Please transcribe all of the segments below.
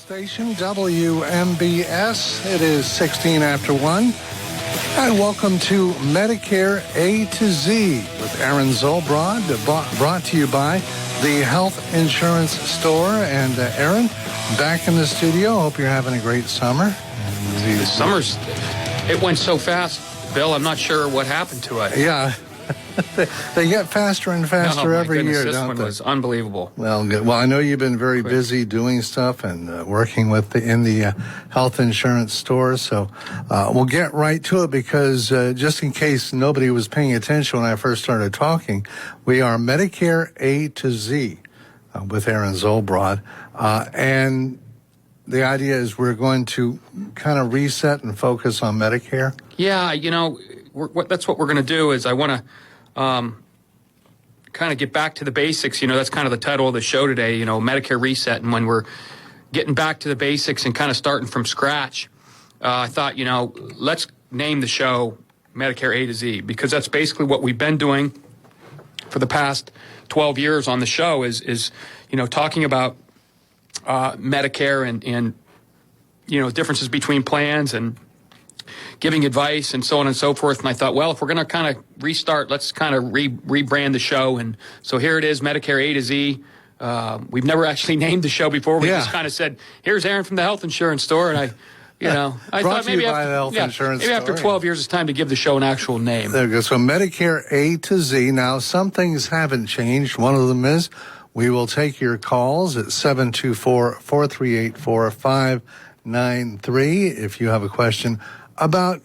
Station WMBS. It is 16 after 1. And welcome to Medicare A to Z with Aaron Zolbrod, brought to you by the Health Insurance Store. And Aaron, back in the studio. Hope you're having a great summer. The summer's, it went so fast, Bill. I'm not sure what happened to it. Yeah. They get faster and faster every year, don't they? This one was unbelievable. Well, good. Well, I know you've been very busy doing stuff and working with in the health insurance stores. So we'll get right to it because just in case nobody was paying attention when I first started talking, we are Medicare A to Z with Aaron Zolbrod. And the idea is we're going to kind of reset and focus on Medicare. Yeah, you know, that's what we're going to do is I want to kind of get back to the basics. You know, that's kind of the title of the show today, you know, Medicare Reset. And when we're getting back to the basics and kind of starting from scratch, I thought, you know, let's name the show Medicare A to Z, because that's basically what we've been doing for the past 12 years on the show is you know, talking about Medicare and, you know, differences between plans and giving advice and so on and so forth. And I thought, well, if we're going to kind of restart, let's kind of rebrand the show. And so here it is, Medicare A to Z. We've never actually named the show before. We just kind of said, here's Aaron from the Health Insurance Store. And I thought maybe after 12 years, it's time to give the show an actual name. There you go. So Medicare A to Z. Now, some things haven't changed. One of them is we will take your calls at 724-438-4593 if you have a question about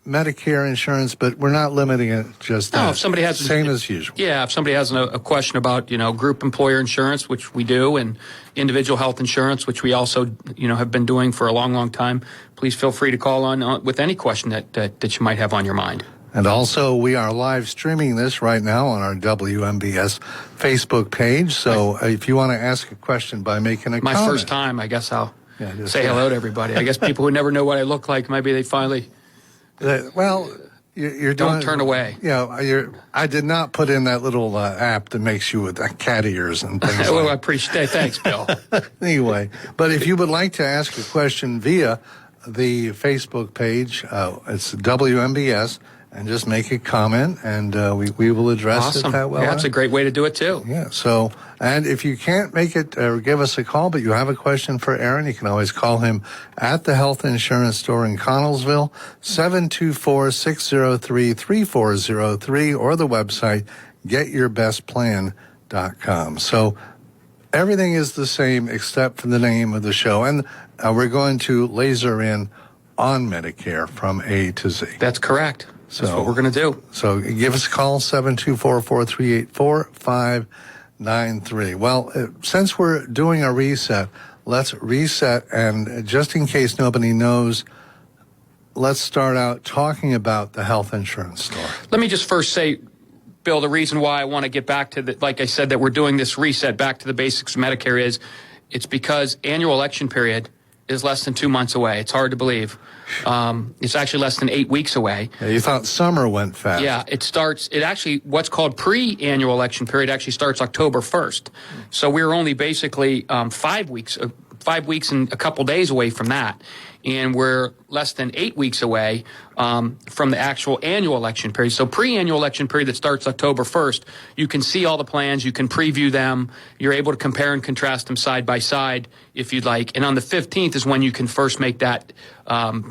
Medicare insurance, but we're not limiting it just that. No, if somebody has same as usual. Yeah, if somebody has a question about, you know, group employer insurance, which we do, and individual health insurance, which we also, you know, have been doing for a long, long time, please feel free to call on with any question that you might have on your mind. And also, we are live streaming this right now on our WMBS Facebook page. So if you want to ask a question by making a comment. My first time, I guess I'll say hello to everybody. I guess people who never know what I look like, maybe they finally... Well, you're don't turn away. Yeah, I did not put in that little app that makes you with cat ears and things well, I appreciate it. Thanks, Bill. Anyway, but if you would like to ask a question via the Facebook page, it's WMBS, and just make a comment, and we will address it that way. Yeah, that's a great way to do it, too. Yeah, so, and if you can't make it or give us a call, but you have a question for Aaron, you can always call him at the Health Insurance Store in Connellsville, 724-603-3403, or the website, getyourbestplan.com. So everything is the same except for the name of the show, and we're going to laser in on Medicare from A to Z. That's correct. That's what we're going to do. So give us a call, 724-438-4593. Well, since we're doing a reset, let's reset. And just in case nobody knows, let's start out talking about the health insurance store. Let me just first say, Bill, the reason why I want to get back to like I said, that we're doing this reset back to the basics of Medicare is it's because annual election period is less than 2 months away. It's hard to believe. It's actually less than 8 weeks away. Yeah, you thought summer went fast. Yeah, it actually, what's called pre-annual election period actually starts October 1st. So we're only basically 5 weeks and a couple days away from that. And we're less than 8 weeks away from the actual annual election period. So pre-annual election period that starts October 1st, you can see all the plans, you can preview them, you're able to compare and contrast them side by side if you'd like. And on the 15th is when you can first make that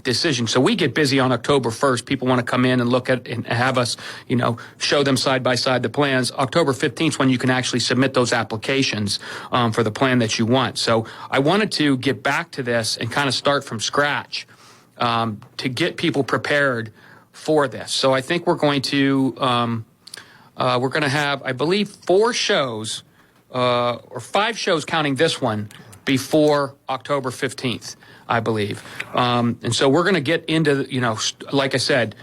decision. So we get busy on October 1st. People want to come in and look at and have us, you know, show them side by side the plans. October 15th is when you can actually submit those applications for the plan that you want. So I wanted to get back to this and kind of start from scratch to get people prepared for this. So I think we're going to have, I believe, 4 shows or 5 shows counting this one before October 15th, I believe. And so we're going to get into, you know, like I said,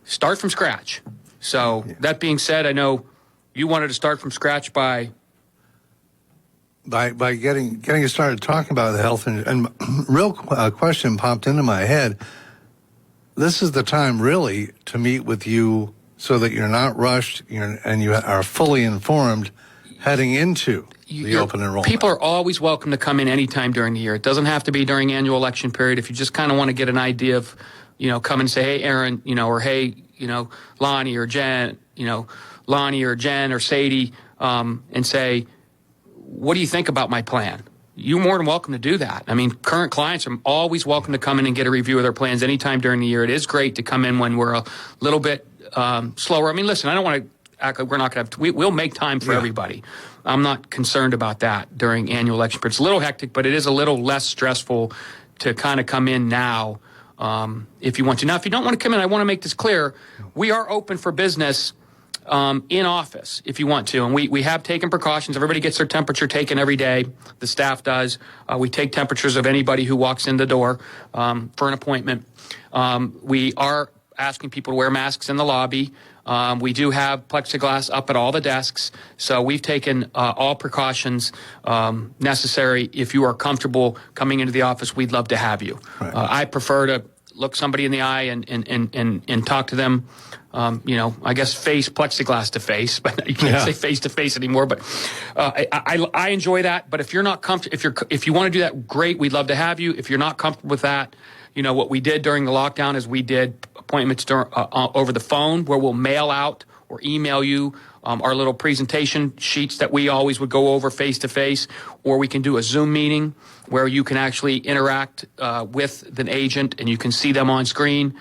start from scratch. So that being said, I know you wanted to start from scratch by getting you started talking about the health and real question popped into my head. This is the time really to meet with you so that you're not rushed and you are fully informed heading into the open enrollment. People are always welcome to come in anytime during the year. It doesn't have to be during annual election period. If you just kind of want to get an idea of, come and say, hey, Aaron, or hey, Lonnie or Jen, Lonnie or Jen or Sadie, and say, what do you think about my plan? You're more than welcome to do that. I mean, current clients are always welcome to come in and get a review of their plans anytime during the year. It is great to come in when we're a little bit slower. I mean, listen, I don't want to act like we're not going to have we'll make time for everybody. I'm not concerned about that during annual election period. It's a little hectic, but it is a little less stressful to kind of come in now if you want to. Now, if you don't want to come in, I want to make this clear. We are open for business in office if you want to. And we have taken precautions. Everybody gets their temperature taken every day. The staff does. We take temperatures of anybody who walks in the door for an appointment. We are asking people to wear masks in the lobby. We do have plexiglass up at all the desks. So we've taken all precautions necessary. If you are comfortable coming into the office, we'd love to have you. Right. I prefer to look somebody in the eye and talk to them. I guess plexiglass to face, but you can't say face to face anymore. But I enjoy that. But if you're not comfortable, if you want to do that, great. We'd love to have you. If you're not comfortable with that, what we did during the lockdown is we did appointments over the phone, where we'll mail out or email you our little presentation sheets that we always would go over face to face, or we can do a Zoom meeting where you can actually interact with an agent and you can see them on screen.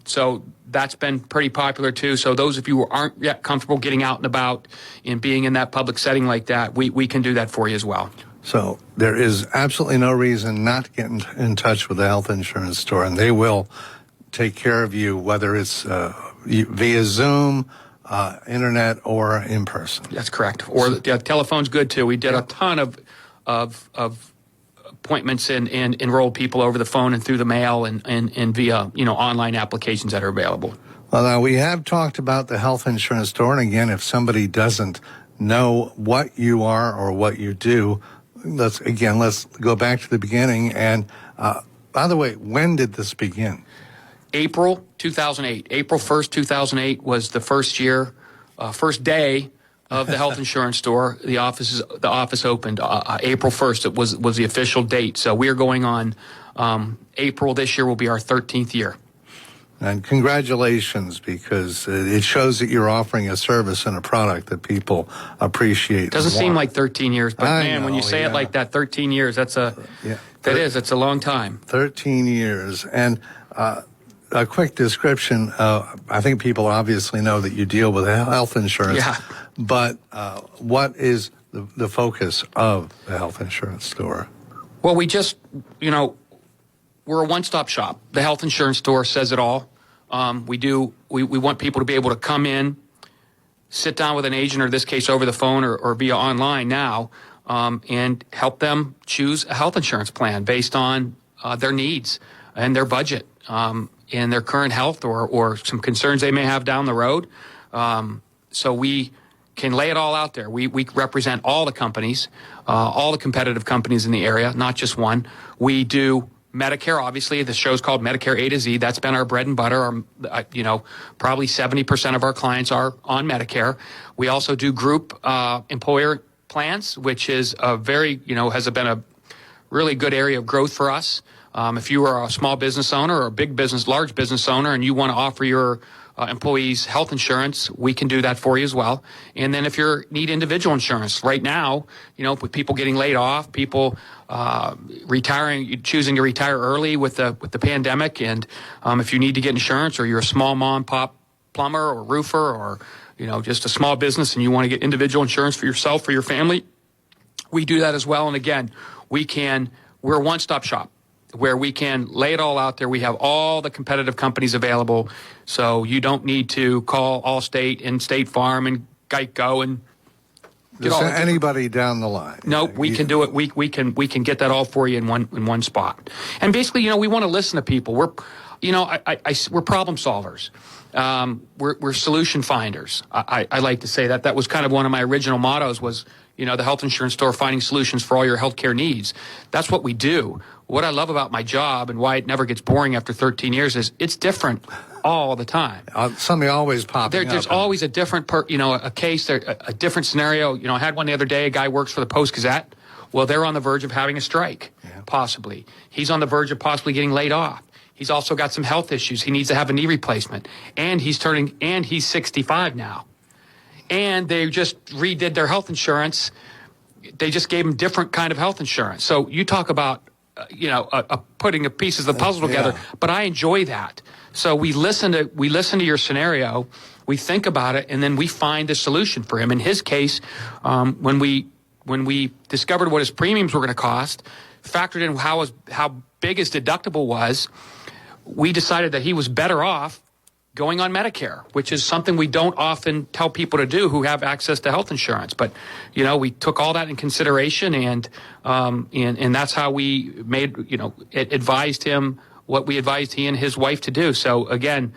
So that's been pretty popular too. So those of you who aren't yet comfortable getting out and about and being in that public setting like that, we can do that for you as well. So there is absolutely no reason not to get in touch with the health insurance store, and they will take care of you, whether it's via Zoom, internet, or in person. That's correct. Or telephone's good too. We did a ton of appointments and enrolled people over the phone and through the mail and via online applications that are available. Well, now we have talked about the health insurance store, and again, if somebody doesn't know what you are or what you do, let's go back to the beginning. And by the way, when did this begin? April 2008. April 1st, 2008 was the first day of the health insurance store. The office opened April 1st. It was the official date. So we're going on April this year will be our 13th year. And congratulations, because it shows that you're offering a service and a product that people appreciate. Doesn't seem like 13 years, but when you say it like that, 13 years, that's a long time. 13 years. And a quick description, I think people obviously know that you deal with health insurance. Yeah. But what is the focus of the health insurance store? Well, we just, we're a one-stop shop. The health insurance store says it all. We want people to be able to come in, sit down with an agent, or in this case over the phone or via online now, and help them choose a health insurance plan based on their needs and their budget and their current health or some concerns they may have down the road. So we can lay it all out there. We represent all the companies, all the competitive companies in the area, not just one. We do Medicare, obviously. The show's called Medicare A to Z. That's been our bread and butter. Probably 70% of our clients are on Medicare. We also do group employer plans, which is has been a really good area of growth for us. If you are a small business owner or a large business owner, and you want to offer your employees health insurance, we can do that for you as well. And then if you need individual insurance, right now, with people getting laid off, people retiring, choosing to retire early with the pandemic, and if you need to get insurance, or you're a small mom and pop plumber or roofer, or just a small business, and you want to get individual insurance for yourself or your family, we do that as well. And again, we're a one-stop shop where we can lay it all out there. We have all the competitive companies available, so you don't need to call Allstate and State Farm and Geico and anybody down the line. No, we can do it. We can get that all for you in one spot. And basically, we want to listen to people. We're problem solvers. We're solution finders. I like to say that. That was kind of one of my original mottos was, the health insurance store, finding solutions for all your healthcare needs. That's what we do. What I love about my job and why it never gets boring after 13 years is it's different all the time. Something always popping There's up. always a different, a case, a different scenario. I had one the other day. A guy works for the Post-Gazette. Well, they're on the verge of having a strike, possibly. He's on the verge of possibly getting laid off. He's also got some health issues. He needs to have a knee replacement. And he's 65 now. And they just redid their health insurance. They just gave him different kind of health insurance. So you talk about, putting the pieces of the puzzle together. But I enjoy that. So we listen to your scenario, we think about it, and then we find the solution for him. In his case, when we discovered what his premiums were going to cost, factored in how big his deductible was, we decided that he was better off going on Medicare, which is something we don't often tell people to do who have access to health insurance. But, we took all that in consideration, and that's how we advised him what we advised he and his wife to do. So again,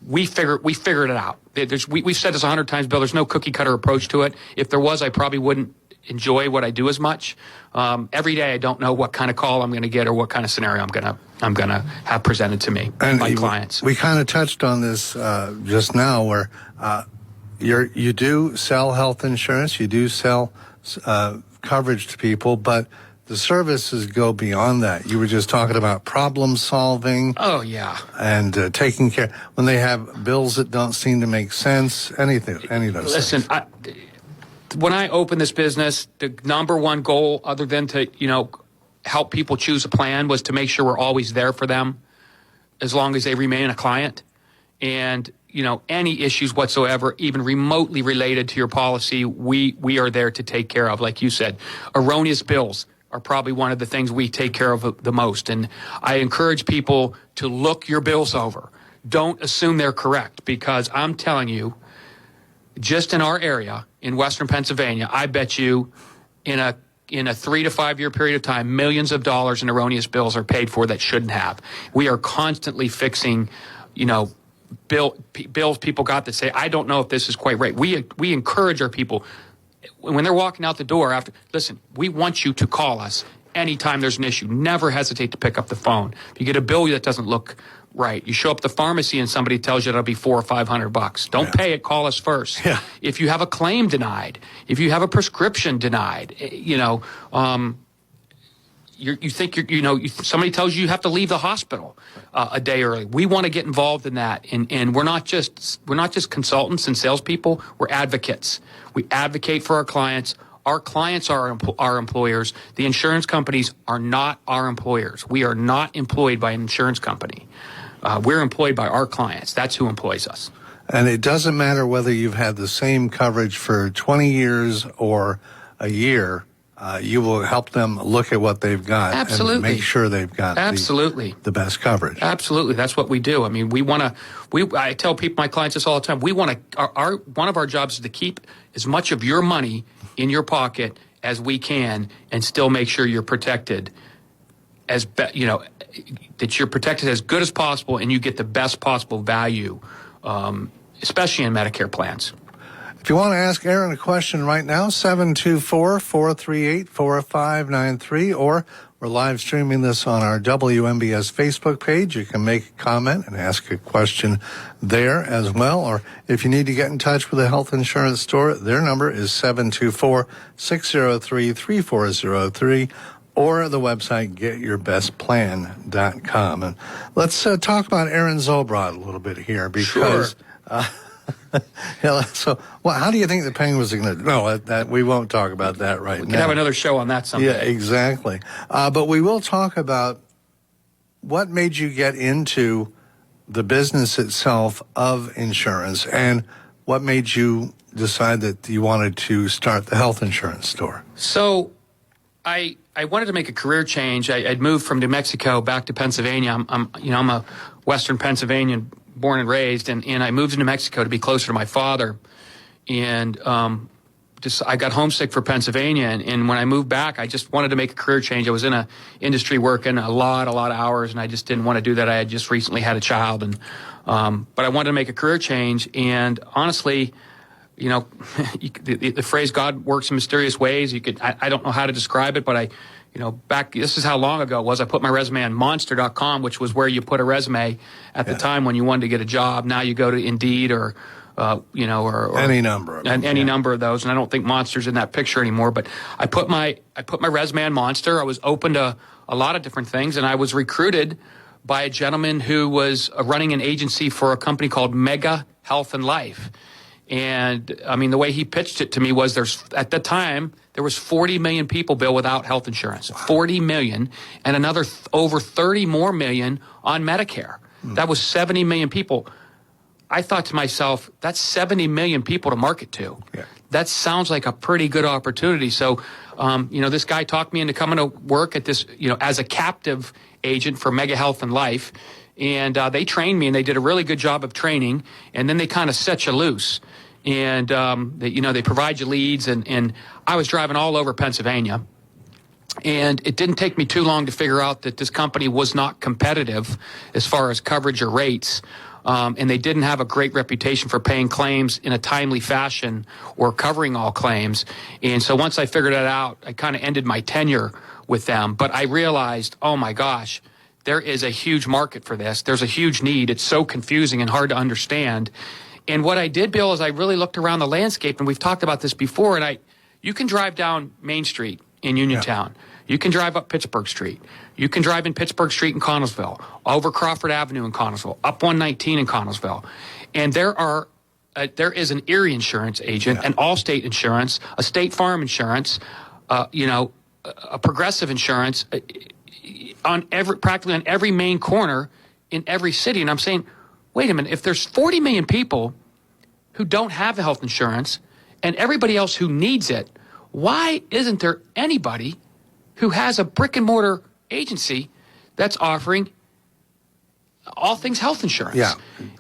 we figured it out. We've said this 100 times, Bill. There's no cookie cutter approach to it. If there was, I probably wouldn't enjoy what I do as much. Every day, I don't know what kind of call I'm going to get or what kind of scenario I'm gonna have presented to me by clients. We kind of touched on this just now, where you do sell health insurance, you do sell coverage to people, but the services go beyond that. You were just talking about problem solving. Oh, yeah. And taking care when they have bills that don't seem to make sense. Any of those Listen, things. When I opened this business, the number one goal, other than to help people choose a plan, was to make sure we're always there for them as long as they remain a client. And any issues whatsoever, even remotely related to your policy, we are there to take care of. Like you said, erroneous bills are probably one of the things we take care of the most. And I encourage people to look your bills over. Don't assume they're correct, because I'm telling you, just in our area in Western Pennsylvania, I bet you in a 3 to 5 year period of time, millions of dollars in erroneous bills are paid for that shouldn't have. We are constantly fixing, bills people got that say, I don't know if this is quite right. We encourage our people when they're walking out the door listen, we want you to call us anytime there's an issue. Never hesitate to pick up the phone. If you get a bill that doesn't look right, you show up at the pharmacy and somebody tells you it'll be $400 or $500. Don't pay it. Call us first. Yeah. If you have a claim denied, if you have a prescription denied, you think somebody tells you have to leave the hospital a day early. We want to get involved in that, and we're not just consultants and salespeople. We're advocates. We advocate for our clients. Our clients are our employers. The insurance companies are not our employers. We are not employed by an insurance company. We're employed by our clients. That's who employs us. And it doesn't matter whether you've had the same coverage for 20 years or a year. You will help them look at what they've got. Absolutely. And make sure they've got the best coverage. Absolutely. That's what we do. I mean, I tell my clients this all the time. One of our jobs is to keep as much of your money in your pocket as we can and still make sure you're protected that you're protected as good as possible and you get the best possible value, especially in Medicare plans. If you want to ask Aaron a question right now, 724-438-4593, or we're live streaming this on our WMBS Facebook page. You can make a comment and ask a question there as well. Or if you need to get in touch with a health insurance store, their number is 724-603-3403, or the website getyourbestplan.com. And let's talk about Aaron Zolbrod a little bit here, because... Sure. So, how do you think the Penguins are going to? No, that we won't talk about that right now. We can have another show on that someday. Yeah, exactly. But we will talk about what made you get into the business itself of insurance, and what made you decide that you wanted to start the health insurance store. So, I wanted to make a career change. I'd moved from New Mexico back to Pennsylvania. I'm a Western Pennsylvanian, born and raised, and I moved to New Mexico to be closer to my father. And I got homesick for Pennsylvania, and when I moved back, I just wanted to make a career change. I was in a industry working a lot of hours, and I just didn't want to do that. I had just recently had a child, but I wanted to make a career change. And honestly, you know, the phrase "God works in mysterious ways." I don't know how to describe it, but this is how long ago it was. I put my resume on Monster.com, which was where you put a resume at the time when you wanted to get a job. Now you go to Indeed or any number of them, any number of those. And I don't think Monster's in that picture anymore. But I put my resume on Monster. I was open to a lot of different things, and I was recruited by a gentleman who was running an agency for a company called Mega Health and Life. And I mean, the way he pitched it to me was at the time, there was 40 million people, Bill, without health insurance. 40 million, and another over 30 more million on Medicare. That was 70 million people. I thought to myself, that's 70 million people to market to. Yeah. That sounds like a pretty good opportunity. So, this guy talked me into coming to work at this, as a captive agent for Mega Health and Life. And they trained me, and they did a really good job of training. And then they kind of set you loose. And, they provide you leads. And I was driving all over Pennsylvania. And it didn't take me too long to figure out that this company was not competitive as far as coverage or rates. And they didn't have a great reputation for paying claims in a timely fashion or covering all claims. And so once I figured that out, I kind of ended my tenure with them. But I realized, oh my gosh, there is a huge market for this. There's a huge need. It's so confusing and hard to understand. And what I did, Bill, is I really looked around the landscape, and we've talked about this before, and you can drive down Main Street in Uniontown. Yeah. You can drive up Pittsburgh Street. You can drive in Pittsburgh Street in Connellsville, over Crawford Avenue in Connellsville, up 119 in Connellsville. And there is an Erie insurance agent, an Allstate insurance, a State Farm insurance, a Progressive insurance practically on every main corner in every city. And I'm saying, wait a minute, if there's 40 million people who don't have health insurance and everybody else who needs it, why isn't there anybody who has a brick and mortar agency that's offering all things health insurance? Yeah.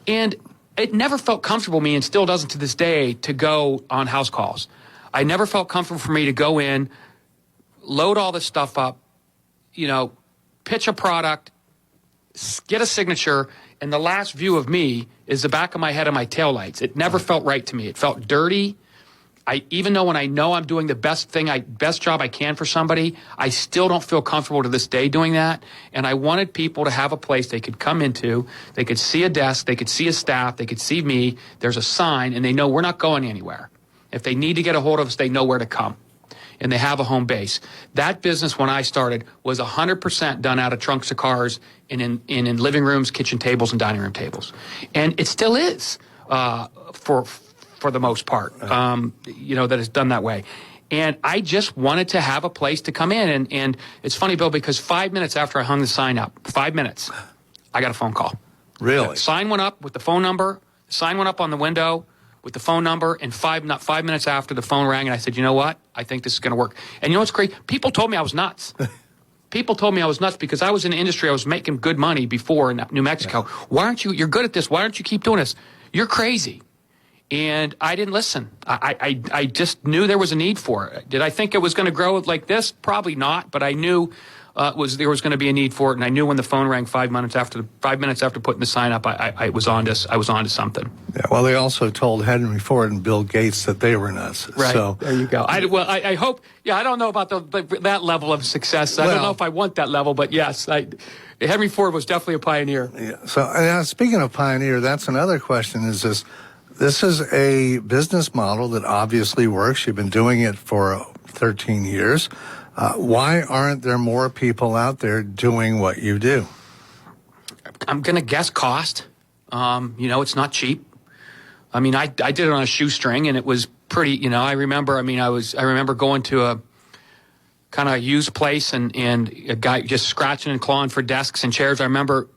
And it never felt comfortable to me, and still doesn't to this day, to go on house calls. I never felt comfortable for me to go in, load all this stuff up, pitch a product, get a signature, and the last view of me is the back of my head and my taillights. It never felt right to me. It felt dirty. Even though when I know I'm doing the best job I can for somebody, I still don't feel comfortable to this day doing that. And I wanted people to have a place they could come into, they could see a desk, they could see a staff, they could see me, there's a sign, and they know we're not going anywhere. If they need to get a hold of us, they know where to come. And they have a home base. That business, when I started, was 100% done out of trunks of cars and in living rooms, kitchen tables, and dining room tables. And it still is for the most part, that is done that way. And I just wanted to have a place to come in. And it's funny, Bill, because 5 minutes after I hung the sign up, 5 minutes, I got a phone call. Really? The sign went up with the phone number. The sign went up on the window with the phone number. And 5 minutes after, the phone rang, and I said, you know what? I think this is going to work. And you know what's great? People told me I was nuts. People told me I was nuts because I was in the industry. I was making good money before in New Mexico. Yeah. Why aren't you? You're good at this. Why don't you keep doing this? You're crazy. And I didn't listen. I just knew there was a need for it. Did I think it was going to grow like this? Probably not. But I knew there was going to be a need for it. And I knew when the phone rang 5 minutes after putting the sign up, I was on to something. Yeah. Well, they also told Henry Ford and Bill Gates that they were nuts. Right. So there you go. I hope. Yeah. I don't know about that level of success. I don't know if I want that level. But yes, Henry Ford was definitely a pioneer. Yeah. So speaking of pioneer, that's another question. Is this? This is a business model that obviously works. You've been doing it for 13 years. Why aren't there more people out there doing what you do? I'm going to guess cost. It's not cheap. I mean, I did it on a shoestring, and it was pretty, I remember going to a kind of used place and a guy just scratching and clawing for desks and chairs. I remember,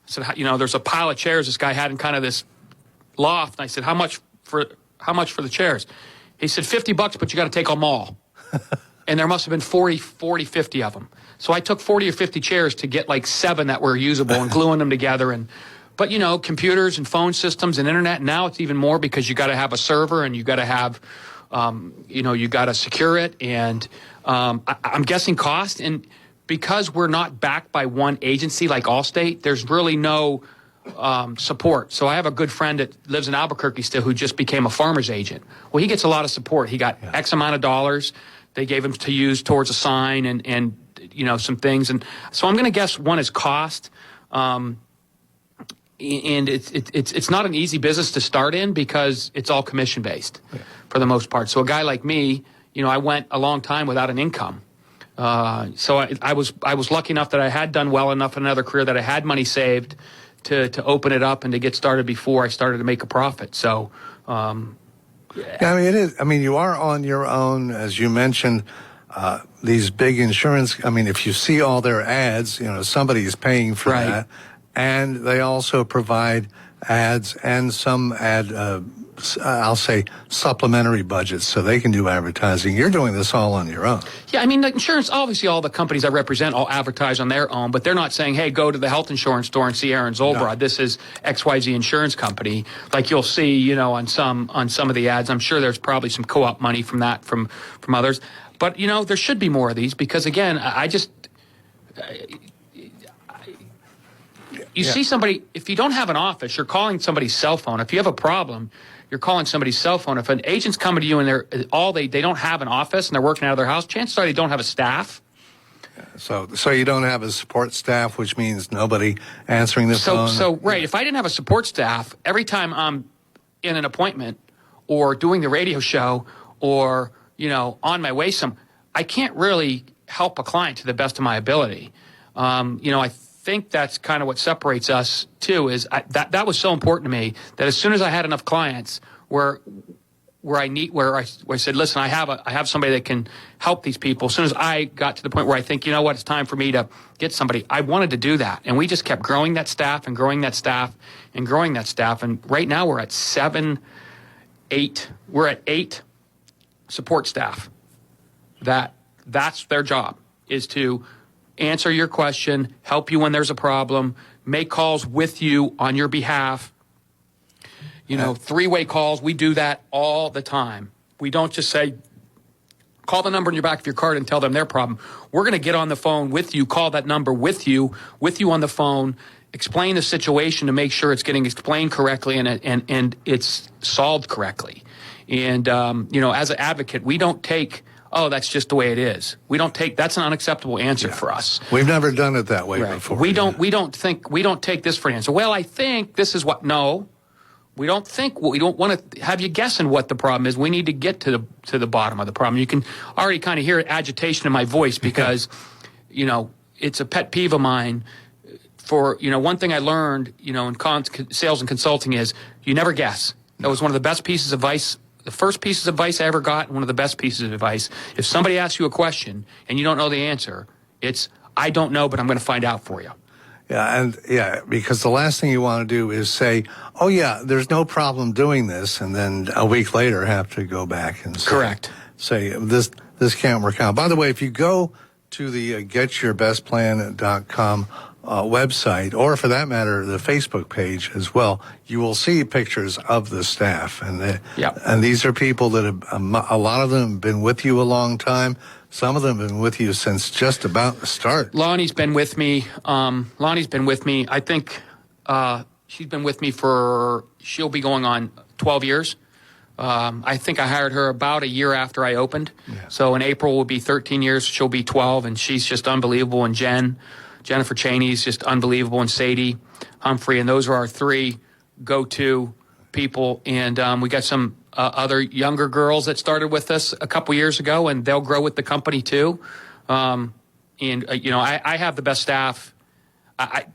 I said, there's a pile of chairs this guy had in kind of this loft. And I said, how much for the chairs? He said, $50, but you got to take them all. And there must have been 40, 50 of them. So I took 40 or 50 chairs to get like 7 that were usable and gluing them together. But computers and phone systems and internet, now it's even more because you got to have a server and you got to have, you got to secure it. And I'm guessing cost. And because we're not backed by one agency like Allstate, there's really no support. So I have a good friend that lives in Albuquerque still who just became a farmer's agent. Well, he gets a lot of support. He got X amount of dollars. They gave him to use towards a sign and some things. And so I'm going to guess one is cost. And it's not an easy business to start in because it's all commission based for the most part. So a guy like me, I went a long time without an income. So I was lucky enough that I had done well enough in another career that I had money saved to open it up and to get started before I started to make a profit. So, yeah, it is. You are on your own, as you mentioned. These big insurance. If you see all their ads, somebody's paying for that, and they also provide ads and some I'll say supplementary budgets, so they can do advertising. You're doing this all on your own. Yeah, the insurance, obviously all the companies I represent all advertise on their own, but they're not saying, hey, go to the health insurance store and see Aaron Zolbrod. No. This is XYZ insurance company. Like you'll see, on some of the ads. I'm sure there's probably some co-op money from that from others. But, there should be more of these because, again, you see somebody, if you don't have an office, you're calling somebody's cell phone. If you have a problem, you're calling somebody's cell phone. If an agent's coming to you and they don't have an office and they're working out of their house, chances are they don't have a staff. So you don't have a support staff, which means nobody answering the phone. So right, if I didn't have a support staff, every time I'm in an appointment or doing the radio show or, on my way I can't really help a client to the best of my ability. I think that's kind of what separates us too. Is that was so important to me that as soon as I had enough clients where I said, listen, I have somebody that can help these people. As soon as I got to the point where I think, it's time for me to get somebody, I wanted to do that, and we just kept growing that staff and growing that staff and growing that staff, and right now we're at 8 support staff. That's their job, is to answer your question, help you when there's a problem, make calls with you on your behalf. Three-way calls, we do that all the time. We don't just say, call the number in your back of your card and tell them their problem. We're going to get on the phone with you, call that number with you on the phone, explain the situation to make sure it's getting explained correctly and it's solved correctly. And, as an advocate, we don't take, oh, that's just the way it is. We don't take, that's an unacceptable answer for us. We've never done it that way before. We don't take this for an answer. Well, I think this is what, no, we don't want to have you guessing what the problem is. We need to get to the bottom of the problem. You can already kind of hear agitation in my voice because, it's a pet peeve of mine. For, one thing I learned, in sales and consulting is you never guess. That was one of the best pieces of advice. The first pieces of advice I ever got, one of the best pieces of advice. If somebody asks you a question and you don't know the answer, it's, I don't know, but I'm going to find out for you. Yeah, because the last thing you want to do is say, oh, yeah, there's no problem doing this, and then a week later have to go back and say this can't work out. By the way, if you go to the getyourbestplan.com website, or for that matter, the Facebook page as well, you will see pictures of the staff. And these are people that have, a lot of them have been with you a long time. Some of them have been with you since just about the start. Lonnie's been with me. I think she's been with me she'll be going on 12 years. I think I hired her about a year after I opened. Yeah. So in April will be 13 years. She'll be 12, and she's just unbelievable. And Jennifer Cheney's just unbelievable, and Sadie Humphrey, and those are our three go-to people. And we got some other younger girls that started with us a couple years ago, and they'll grow with the company too. I have the best staff. I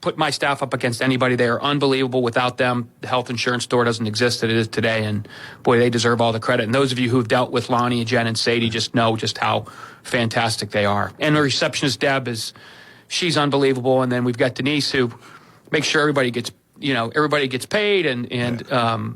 put my staff up against anybody. They are unbelievable. Without them, the health insurance store doesn't exist that it is today. And boy, they deserve all the credit. And those of you who've dealt with Lonnie and Jen and Sadie just know just how fantastic they are. And the receptionist, Deb, she's unbelievable. And then we've got Denise, who makes sure everybody gets paid. And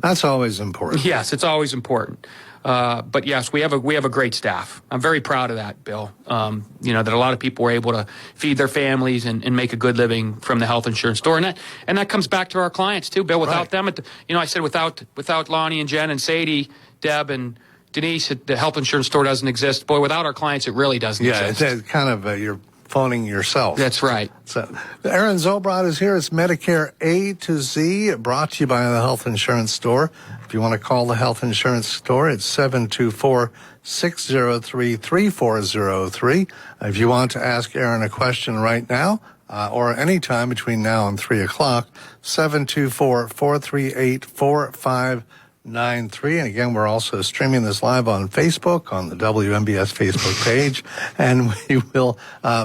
that's always important. Yes, it's always important. But yes, we have a great staff. I'm very proud of that, Bill. That a lot of people were able to feed their families and make a good living from the health insurance store, and that comes back to our clients too, Bill. Without them, I said without Lonnie and Jen and Sadie, Deb and Denise, the health insurance store doesn't exist. Boy, without our clients, it really doesn't exist. Yeah, it's kind of you're phoning yourself. That's right. So, Aaron Zolbrod is here. It's Medicare A to Z, brought to you by the Health Insurance Store. If you want to call the Health Insurance Store, it's 724-603-3403. If you want to ask Aaron a question right now, or any time between now and 3 o'clock, 724-438-4593. And again, we're also streaming this live on Facebook, on the WMBS Facebook page, and we will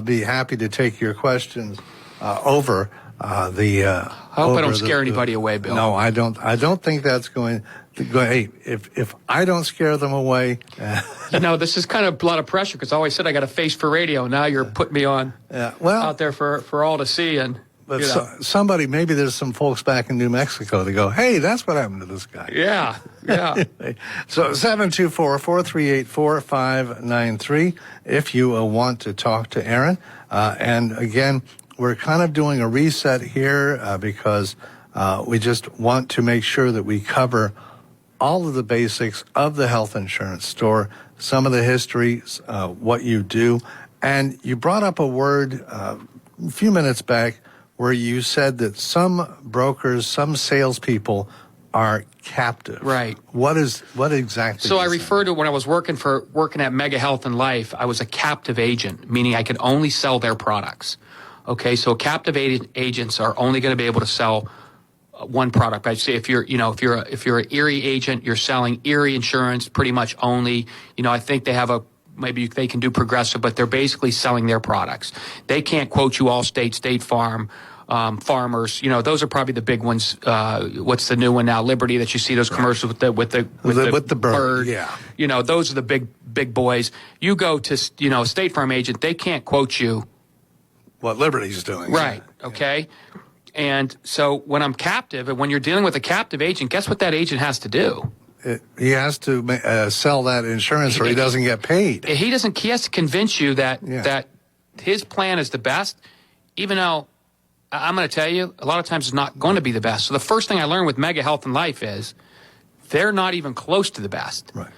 be happy to take your questions over the. I hope I don't scare anybody away, Bill. No, I don't. I don't think that's going to go. Hey, if I don't scare them away, this is kind of a lot of pressure because I always said I got a face for radio. Now you're putting me on out there for all to see and. But somebody, maybe there's some folks back in New Mexico that go, hey, that's what happened to this guy. Yeah. So 724-438-4593 if you want to talk to Aaron. And again, we're kind of doing a reset here because we just want to make sure that we cover all of the basics of the Health Insurance Store, some of the history, what you do. And you brought up a word a few minutes back where you said that some brokers, some salespeople are captive. Right. What exactly? So I refer to when I was working at Mega Health and Life, I was a captive agent, meaning I could only sell their products. Okay, so captive agents are only going to be able to sell one product. I'd say if you're an Erie agent, you're selling Erie insurance pretty much only. I think they have maybe they can do Progressive, but they're basically selling their products. They can't quote you Allstate, State Farm, Farmers. Those are probably the big ones. What's the new one now? Liberty, that you see those commercials with the bird. Yeah. Those are the big boys. You go to a State Farm agent, they can't quote you what Liberty's doing. Right. Okay. And so when I'm captive, and when you're dealing with a captive agent, guess what that agent has to do? He has to sell that insurance or he doesn't get paid. He has to convince you that his plan is the best, even though I'm going to tell you, a lot of times it's not going to be the best. So the first thing I learned with Mega Health and Life is they're not even close to the best. Right.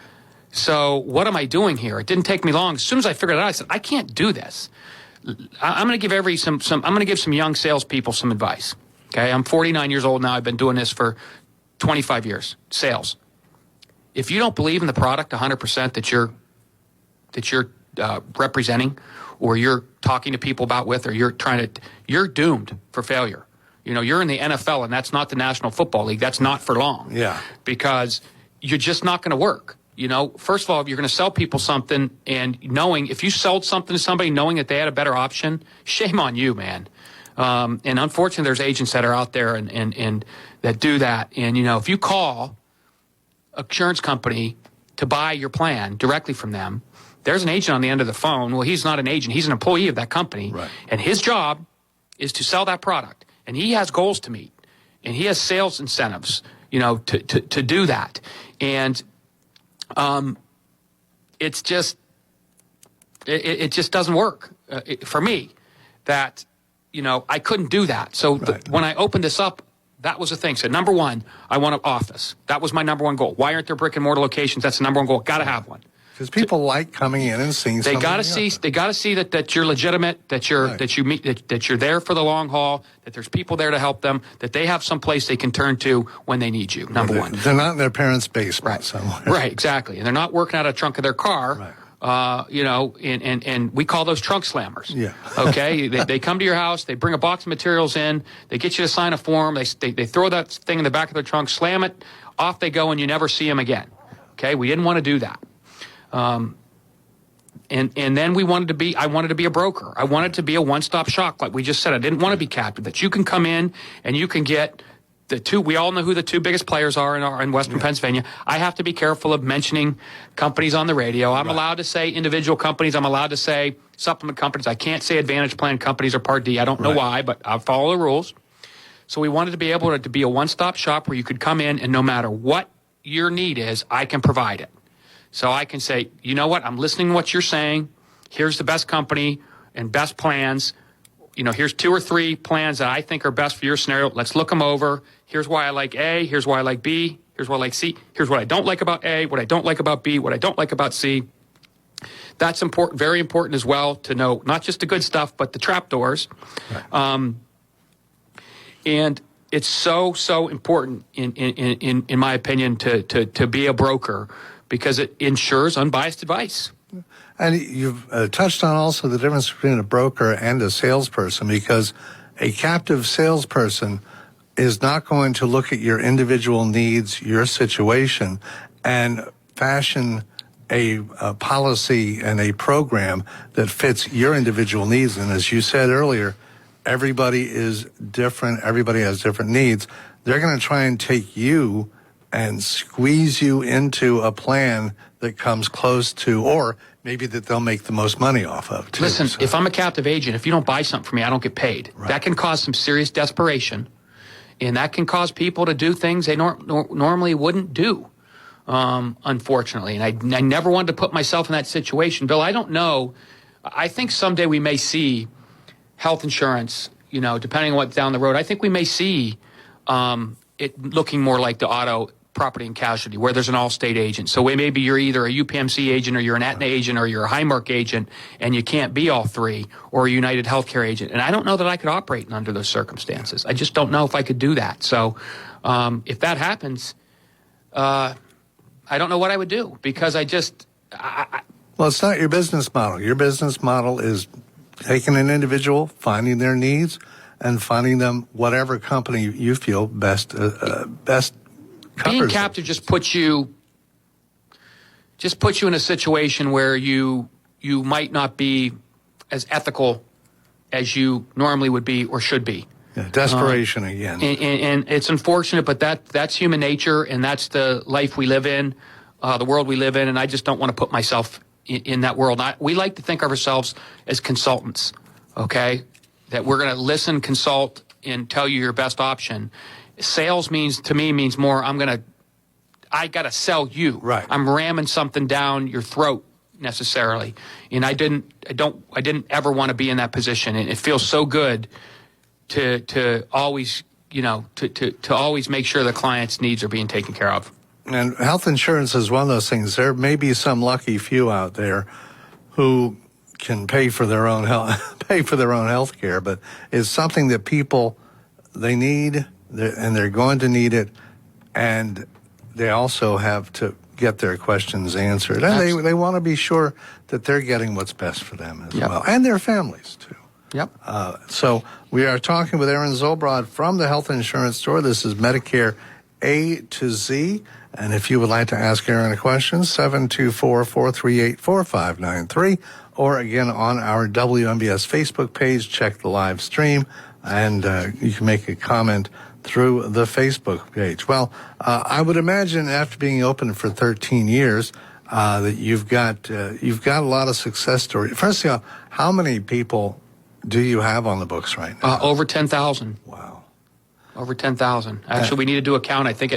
So what am I doing here? It didn't take me long. As soon as I figured it out, I said, I can't do this. I'm going to give I'm going to give some young salespeople some advice. Okay, I'm 49 years old now. I've been doing this for 25 years, sales. If you don't believe in the product 100% that you're representing, or you're talking to people about with, or you're doomed for failure. You're in the NFL, and that's not the National Football League. That's not for long. Yeah. Because you're just not going to work. First of all, if you're going to sell people something, and if you sold something to somebody knowing that they had a better option, shame on you, man. And unfortunately, there's agents that are out there and that do that. And if you call insurance company to buy your plan directly from them, there's an agent on the end of the phone. Well, he's not an agent. He's an employee of that company. Right. And his job is to sell that product. And he has goals to meet. And he has sales incentives, to do that. And it's just, it just doesn't work for me that, I couldn't do that. So when I opened this up, that was the thing. So number one, I want an office. That was my number one goal. Why aren't there brick and mortar locations? That's the number one goal. Got to have one. Because people like coming in and seeing. They got to see. They got to see that you're legitimate. That you're that you're there for the long haul. That there's people there to help them. That they have some place they can turn to when they need you. Number one. They're not in their parents' basement somewhere. Right. Exactly. And they're not working out of the trunk of their car. Right. And we call those trunk slammers. Yeah. Okay. They come to your house. They bring a box of materials in. They get you to sign a form. They throw that thing in the back of their trunk, slam it, off they go, and you never see them again. Okay. We didn't want to do that. And then I wanted to be a broker. I wanted to be a one-stop shop, like we just said. I didn't want to be captive. That you can come in and you can get we all know who the two biggest players are in Western Pennsylvania. I have to be careful of mentioning companies on the radio. I'm allowed to say individual companies. I'm allowed to say supplement companies. I can't say Advantage Plan companies or Part D. I don't know why, but I'll follow the rules. So we wanted to be able to be a one-stop shop where you could come in and no matter what your need is, I can provide it. So I can say, you know what, I'm listening to what you're saying. Here's the best company and best plans. Here's 2 or 3 plans that I think are best for your scenario. Let's look them over. Here's why I like A. Here's why I like B. Here's why I like C. Here's what I don't like about A, what I don't like about B, what I don't like about C. that's important, very important as well to know not just the good stuff, but the trapdoors. Right. And it's so important, in my opinion, to be a broker because it ensures unbiased advice. And you've touched on also the difference between a broker and a salesperson, because a captive salesperson is not going to look at your individual needs, your situation, and fashion a policy and a program that fits your individual needs. And as you said earlier, everybody is different. Everybody has different needs. They're going to try and take you and squeeze you into a plan that comes close to, or maybe that they'll make the most money off of, too. Listen, if I'm a captive agent, if you don't buy something from me, I don't get paid. Right. That can cause some serious desperation, and that can cause people to do things they normally wouldn't do, unfortunately. And I never wanted to put myself in that situation. Bill, I don't know. I think someday we may see health insurance, depending on what's down the road. I think we may see it looking more like the auto, property and casualty, where there's an Allstate agent. So maybe you're either a UPMC agent or you're an Aetna agent or you're a Highmark agent, and you can't be all three, or a United Healthcare agent. And I don't know that I could operate under those circumstances. I just don't know if I could do that. So if that happens, I don't know what I would do, because well, it's not your business model. Your business model is taking an individual, finding their needs, and finding them whatever company you feel best covers. Being captive just puts you in a situation where you might not be as ethical as you normally would be or should be. Yeah, desperation again. And it's unfortunate, but that's human nature, and that's the life we live in, the world we live in, and I just don't want to put myself in that world. We like to think of ourselves as consultants, okay? That we're going to listen, consult, and tell you your best option. Sales means more I got to sell you. Right. I'm ramming something down your throat necessarily. And I didn't ever want to be in that position. And it feels so good to always, to always make sure the client's needs are being taken care of. And health insurance is one of those things. There may be some lucky few out there who can pay for their own health care, but it's something that people, they need, and they're going to need it, and they also have to get their questions answered. And they want to be sure that they're getting what's best for them as well, and their families too. Yep. So we are talking with Aaron Zolbrod from the Health Insurance Store. This is Medicare A to Z. And if you would like to ask Aaron a question, 724-438-4593, or again on our WMBS Facebook page, check the live stream, and you can make a comment through the Facebook page. Well, I would imagine after being open for 13 years, that you've got a lot of success stories. First of all, how many people do you have on the books right now? Over 10,000. Wow. Over 10,000. Actually, we need to do a count. I think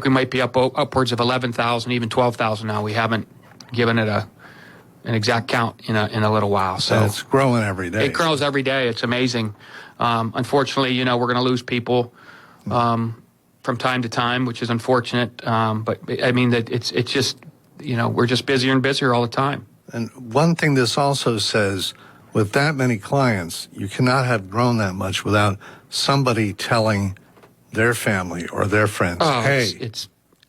we might be upwards of 11,000, even 12,000 now. We haven't given it an exact count in a little while. So and it's growing every day. It grows every day. It's amazing. Unfortunately, we're going to lose people from time to time, which is unfortunate. But I mean that it's just we're just busier and busier all the time. And one thing this also says, with that many clients, you cannot have grown that much without somebody telling their family or their friends, hey.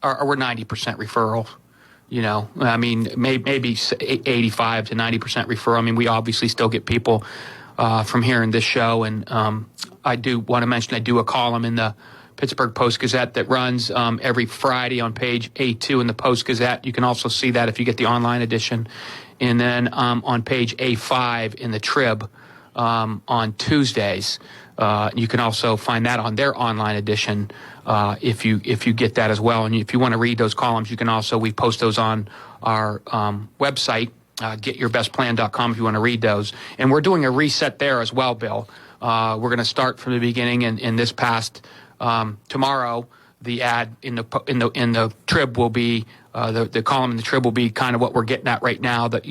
We're 90% referral. I mean, maybe 85 to 90% referral. I mean, we obviously still get people from hearing this show. And I do want to mention I do a column in the Pittsburgh Post-Gazette that runs every Friday on page A2 in the Post-Gazette. You can also see that if you get the online edition. And then on page A5 in the Trib on Tuesdays. You can also find that on their online edition if you get that as well. And if you want to read those columns, you can also, we post those on our website, getyourbestplan.com if you want to read those. And we're doing a reset there as well, Bill. We're going to start from the beginning, and in this past tomorrow, the ad in the Trib will be the column in the Trib will be kind of what we're getting at right now, that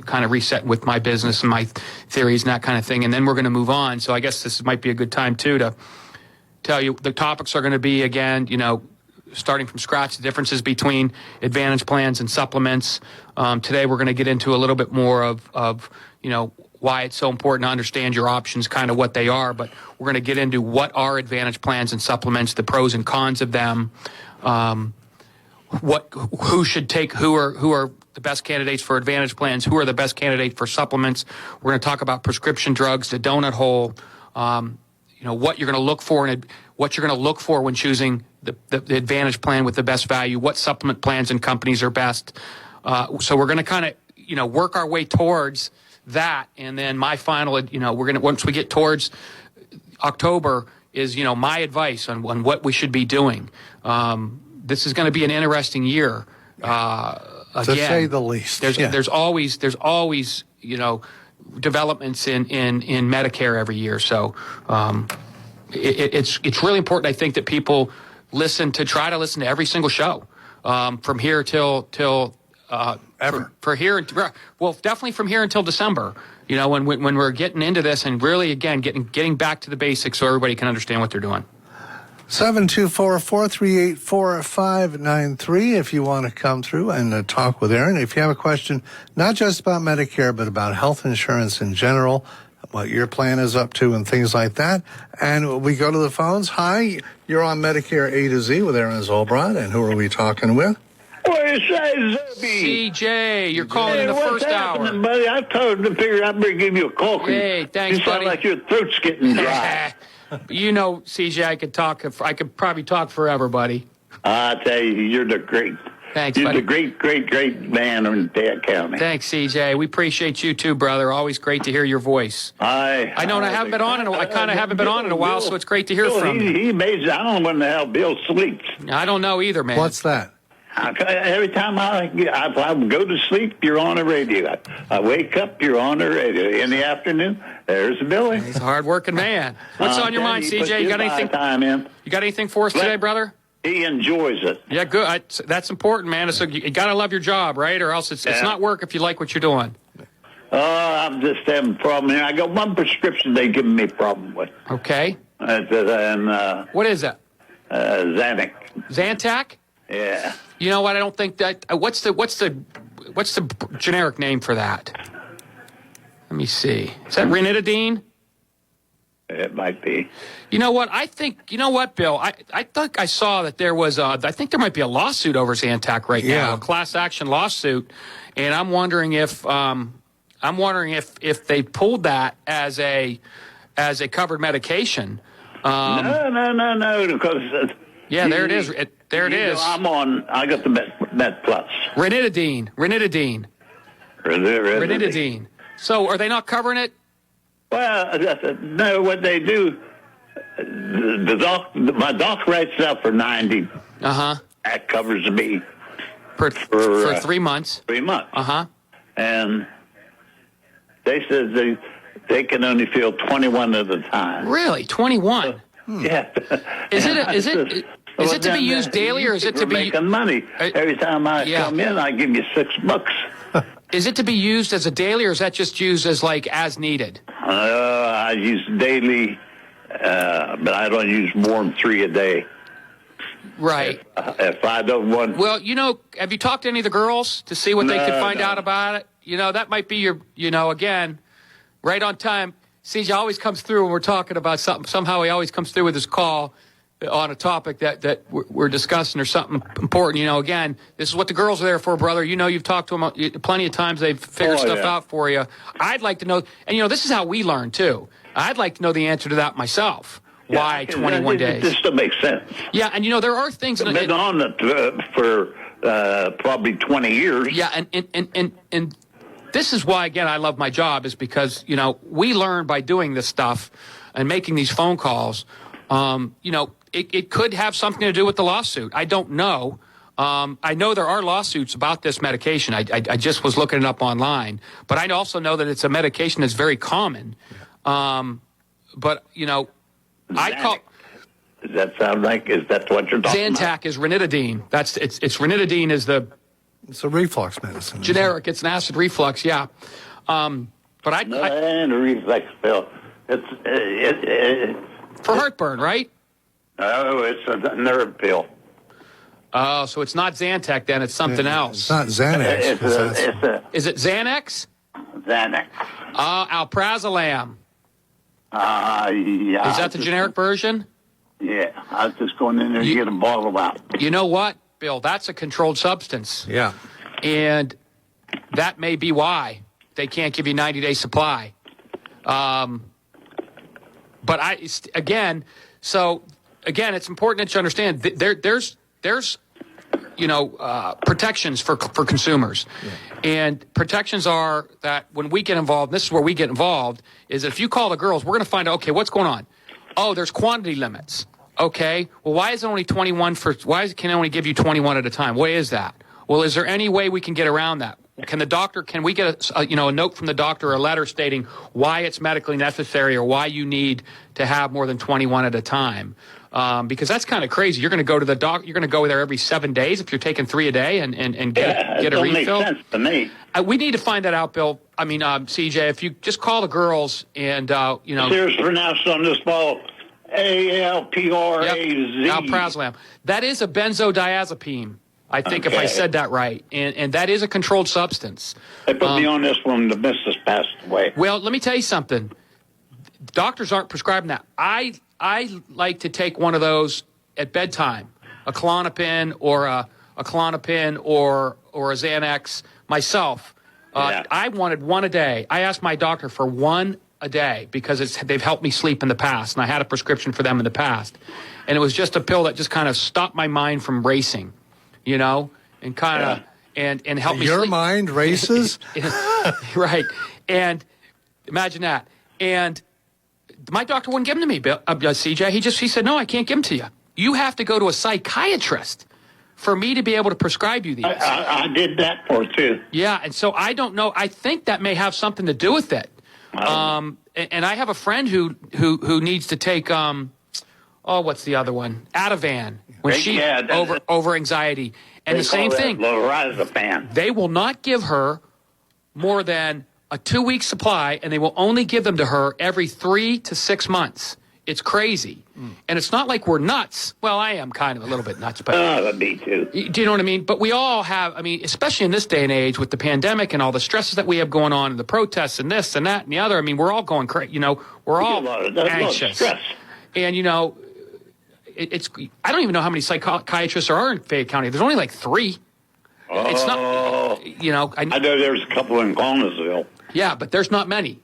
kind of resetting with my business and my theories and that kind of thing, and then we're going to move on. So I guess this might be a good time too to tell you the topics are going to be, again, starting from scratch, the differences between Advantage plans and supplements. Today we're going to get into a little bit more of why it's so important to understand your options, kind of what they are, but we're going to get into what are Advantage plans and supplements, the pros and cons of them, who should take, who are the best candidates for Advantage plans, who are the best candidate for supplements. We're going to talk about prescription drugs, the donut hole, what you're going to look for and what you're going to look for when choosing the Advantage plan with the best value, what supplement plans and companies are best. So we're going to kind of, work our way towards that. And then my final, once we get towards October is, my advice on what we should be doing. This is going to be an interesting year. To say the least. There's always developments in Medicare every year. So it's really important, I think, that people try to listen to every single show from here till ever. Definitely from here until December. When we're getting into this and really again getting back to the basics so everybody can understand what they're doing. 724-438-4593 if you want to come through and talk with Aaron. If you have a question, not just about Medicare, but about health insurance in general, what your plan is up to and things like that. And we go to the phones. Hi, you're on Medicare A to Z with Aaron Zolbrod. And who are we talking with? CJ, you're calling in the first hour. Buddy, I told him to figure out better give you a call. Hey, thanks, you sound buddy. like your throat's getting dry. CJ, I could probably talk forever, buddy. I tell you, you're the great. Thanks, you're buddy. the great man in Dade County. Thanks, CJ. We appreciate you too, brother. Always great to hear your voice. I know, and I haven't been on in a while, so it's great to hear from you. He amazing. I don't know when the hell Bill sleeps. I don't know either, man. What's that? Every time I go to sleep, you're on the radio. I wake up, you're on the radio. In the afternoon, there's Billy. He's a hard-working man. What's on your mind, CJ? You got anything? You got anything for us today, brother? He enjoys it. Yeah, good. That's important, man. So you got to love your job, right? Or else it's not work if you like what you're doing. I'm just having a problem here. I got one prescription they're giving me a problem with. Okay. And what is it? Xanax. Zantac? Yeah. You know what? I don't think that. What's the generic name for that? Let me see. Is that ranitidine? It might be. You know what? I think. You know what, Bill? I think I saw that there was. I think there might be a lawsuit over Zantac right now, a class action lawsuit, and I'm wondering if they pulled that as a covered medication. No. Because there it is. There it is. I got the Med Plus. Ranitidine. So are they not covering it? Well, no. What they do, my doc writes out for 90. That covers me for 3 months. 3 months. And they said they can only fill 21 at a time. Really, 21? Yeah. Is it to be used daily, or is it to be making money? Every time I come in, I give you $6. Is it to be used as a daily, or is that just used as as needed? I use daily, but I don't use more than 3 a day. Right. If I don't want. Well, have you talked to any of the girls to see what they could find out about it? That might be your, again, right on time. CJ always comes through when we're talking about something. Somehow he always comes through with his call on a topic that we're discussing or something important. Again, this is what the girls are there for, brother. You've talked to them plenty of times. They've figured stuff out for you. I'd like to know, and this is how we learn too. I'd like to know the answer to that myself. Why 21 days? This doesn't make sense. Yeah, and there are things. I've been on it for probably 20 years. Yeah, and this is why, again, I love my job, is because, we learn by doing this stuff and making these phone calls. It could have something to do with the lawsuit. I don't know. I know there are lawsuits about this medication. I just was looking it up online. But I also know that it's a medication that's very common. But, I call... Does that sound like, is that what you're talking about? Zantac is ranitidine. It's ranitidine is the... It's a reflux medicine. Generic. It's an acid reflux, yeah. And a reflex pill. For heartburn, right? No, it's a nerve pill. Oh, so it's not Zantac then, it's something else. It's not Xanax. Is it Xanax? Xanax. Alprazolam. Yeah. Is that the generic version? Yeah, I was just going in there to get a bottle out. You know what, Bill? That's a controlled substance. Yeah. And that may be why they can't give you 90-day supply. But again, it's important that you understand there's protections for consumers. Yeah. And protections are that when we get involved, this is where we get involved, is that if you call the girls, we're going to find out, okay, what's going on? Oh, there's quantity limits. Okay, well, why is it only 21 can it only give you 21 at a time? Why is that? Well, is there any way we can get around that? Can we get a note from the doctor or a letter stating why it's medically necessary or why you need to have more than 21 at a time? Because that's kind of crazy. You're going to go to the doc. You're going to go there every 7 days if you're taking 3 a day and get a refill. Makes sense to me. We need to find that out, Bill. I mean, CJ, if you just call the girls and There's pronounced on this ball ALPRAZ. Yep, alprazolam. That is a benzodiazepine. I think if I said that right, and that is a controlled substance. They put me on this one. The missus passed away. Well, let me tell you something. Doctors aren't prescribing that. I like to take one of those at bedtime, a Klonopin or a Klonopin or a Xanax myself. I wanted one a day. I asked my doctor for one a day because they've helped me sleep in the past, and I had a prescription for them in the past, and it was just a pill that just kind of stopped my mind from racing. And kind of and help me Your sleep. mind races? Right. And imagine that. And my doctor wouldn't give them to me, CJ. He said, no, I can't give them to you. You have to go to a psychiatrist for me to be able to prescribe you these. I did that for too. Yeah, and so I don't know. I think that may have something to do with it. And I have a friend who needs to take what's the other one? Ativan. Over anxiety. And the same thing. Lorazepam. They will not give her more than a 2-week supply, and they will only give them to her every 3 to 6 months. It's crazy. And it's not like we're nuts. Well, I am kind of a little bit nuts. But me too. Do you know what I mean? But we all have, especially in this day and age with the pandemic and all the stresses that we have going on and the protests and this and that and the other. We're all going crazy. We're all anxious. Stress. And, I don't even know how many psychiatrists there are in Fayette County. There's only like 3. It's not, I know there's a couple in Connersville. Yeah, but there's not many.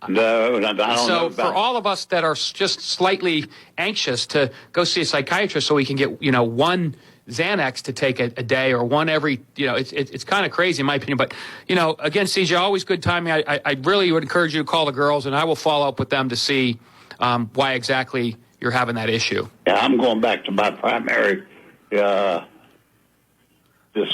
No, I don't know. So for all of us that are just slightly anxious to go see a psychiatrist so we can get, one Xanax to take a day or one every, it's kind of crazy in my opinion. But, again, CJ, always good timing. I really would encourage you to call the girls, and I will follow up with them to see why exactly you're having that issue. Yeah, I'm going back to my primary this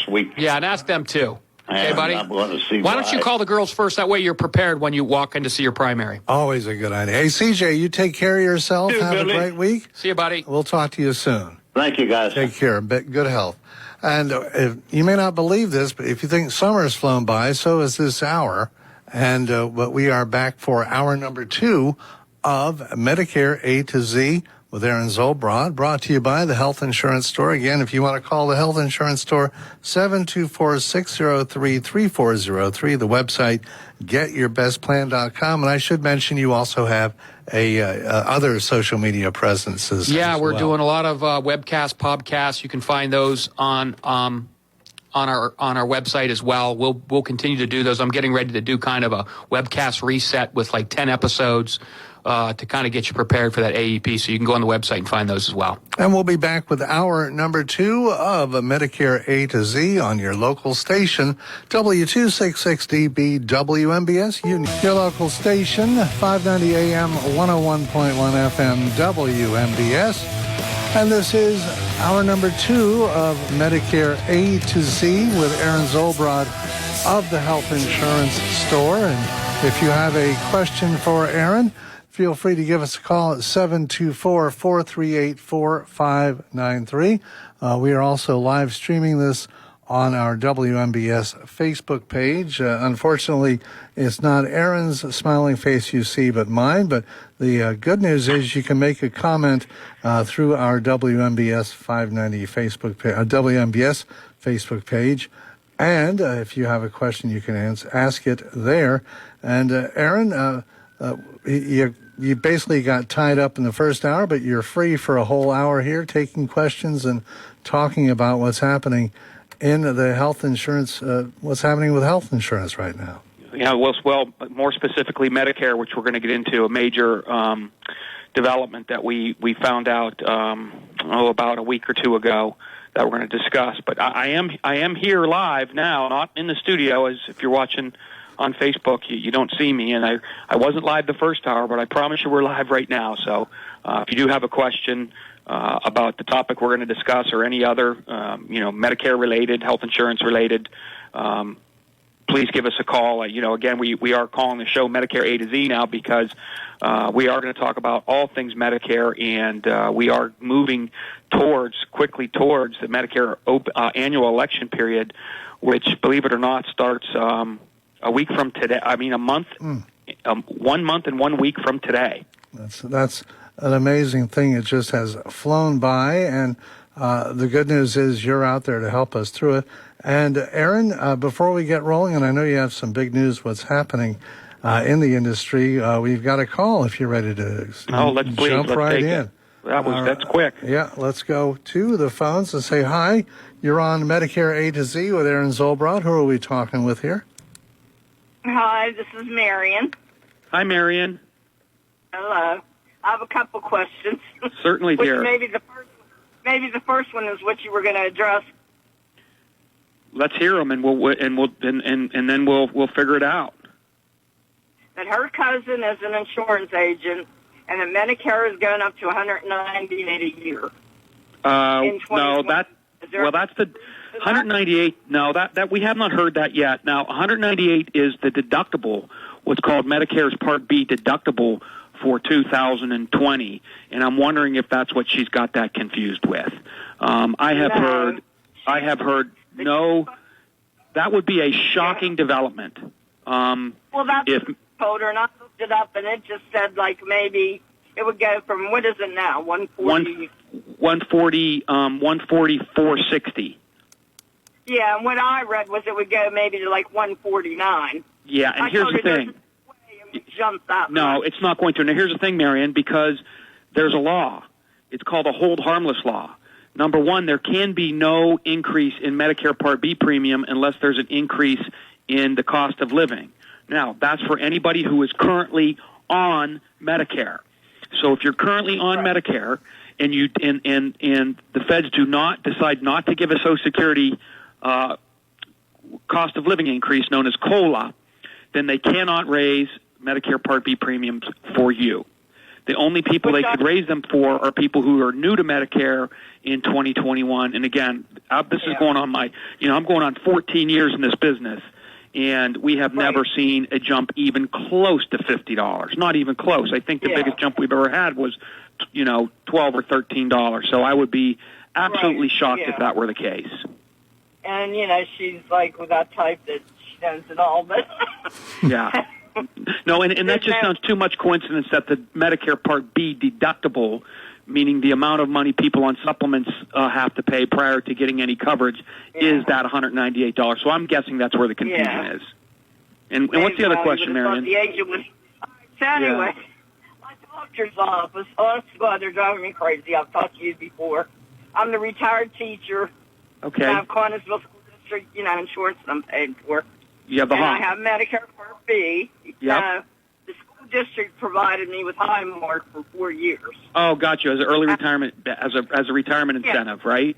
week. Yeah, and ask them too. Okay, and buddy? I'm going to see why don't you call the girls first? That way you're prepared when you walk in to see your primary. Always a good idea. Hey, CJ, you take care of yourself. Dude, have Billy. a great week. See you, buddy. We'll talk to you soon. Thank you, guys. Take care. Good health. And you may not believe this, but if you think summer has flown by, so is this hour. And but we are back for hour number 2 of Medicare A to Z with Aaron Zolbrod, brought to you by the Health Insurance Store. Again, if you want to call the Health Insurance Store, 724-603-3403. The website, getyourbestplan.com. And I should mention you also have other social media presences. Yeah, we're doing a lot of webcasts, podcasts. You can find those on our website as well. We'll continue to do those. I'm getting ready to do kind of a webcast reset with like 10 episodes. To kind of get you prepared for that AEP, so you can go on the website and find those as well. And we'll be back with hour number 2 of Medicare A to Z on your local station, W266DB WMBS Union. Your local station, 590 AM, 101.1 FM WMBS. And this is hour number 2 of Medicare A to Z with Aaron Zolbrod of the Health Insurance Store. And if you have a question for Aaron, feel free to give us a call at 724-438-4593. We are also live streaming this on our WMBS Facebook page. Unfortunately, it's not Aaron's smiling face you see, but mine. But the good news is you can make a comment through our WMBS 590 Facebook page, WMBS Facebook page. And if you have a question, you can ask it there. And Aaron, you basically got tied up in the first hour, but you're free for a whole hour here taking questions and talking about what's happening in the health insurance, what's happening with health insurance right now. Yeah, well, more specifically Medicare, which we're going to get into, a major development that we found out about a week or two ago that we're going to discuss. But I am here live now, not in the studio, as if you're watching on Facebook, you don't see me, and I wasn't live the first hour, but I promise you we're live right now. So if you do have a question about the topic we're going to discuss or any other, Medicare-related, health insurance-related, please give us a call. Again, we are calling the show Medicare A to Z now because we are going to talk about all things Medicare, and we are moving quickly towards the Medicare annual election period, which, believe it or not, starts a week from today. I mean, a month, 1 month and 1 week from today. That's an amazing thing. It just has flown by, and the good news is you're out there to help us through it. And Aaron, before we get rolling, and I know you have some big news what's happening in the industry, we've got a call if you're ready to jump right in. That's quick. Yeah, let's go to the phones and say hi. You're on Medicare A to Z with Aaron Zolbrod. Who are we talking with here? Hi, this is Marion. Hi, Marion. Hello. I have a couple questions. Certainly, dear. Maybe the first one is what you were going to address. Let's hear them, and then we'll figure it out. That her cousin is an insurance agent, and that Medicare is going up to $198 a year. No, that's the 198. No, that we have not heard that yet. Now, 198 is the deductible, what's called Medicare's Part B deductible for 2020, and I'm wondering if that's what she's got that confused with. I have heard. No, that would be a shocking development. Well, that's what I told her, and I looked it up, and it just said maybe it would go from, what is it now, 140? 460. Yeah, and what I read was it would go maybe to 149. Yeah, and here's the thing. No, it's not going to. Now, here's the thing, Marion, because there's a law. It's called a hold harmless law. Number one, there can be no increase in Medicare Part B premium unless there's an increase in the cost of living. Now, that's for anybody who is currently on Medicare. So if you're currently on Medicare and the feds decide not to give a Social Security cost of living increase known as COLA, then they cannot raise Medicare Part B premiums for you. The only people they could raise them for are people who are new to Medicare in 2021. And again, this is going on I'm going on 14 years in this business, and we have never seen a jump even close to $50. Not even close. I think the biggest jump we've ever had was, $12 or $13. So I would be absolutely shocked if that were the case. And, she's with that type that she knows it all, but... Yeah. No, and that just sounds too much coincidence that the Medicare Part B deductible, meaning the amount of money people on supplements have to pay prior to getting any coverage, is that $198. So I'm guessing that's where the confusion is. And what's the other question, Marion? So anyway, my doctor's office, God, they're driving me crazy. I've talked to you before. I'm the retired teacher. Okay. I have Connersville School District, insurance that I'm paid for. You have the I have Medicare Part B. Yep. The school district provided me with Highmark for 4 years. Oh, got you. As an early retirement, as a retirement incentive, right?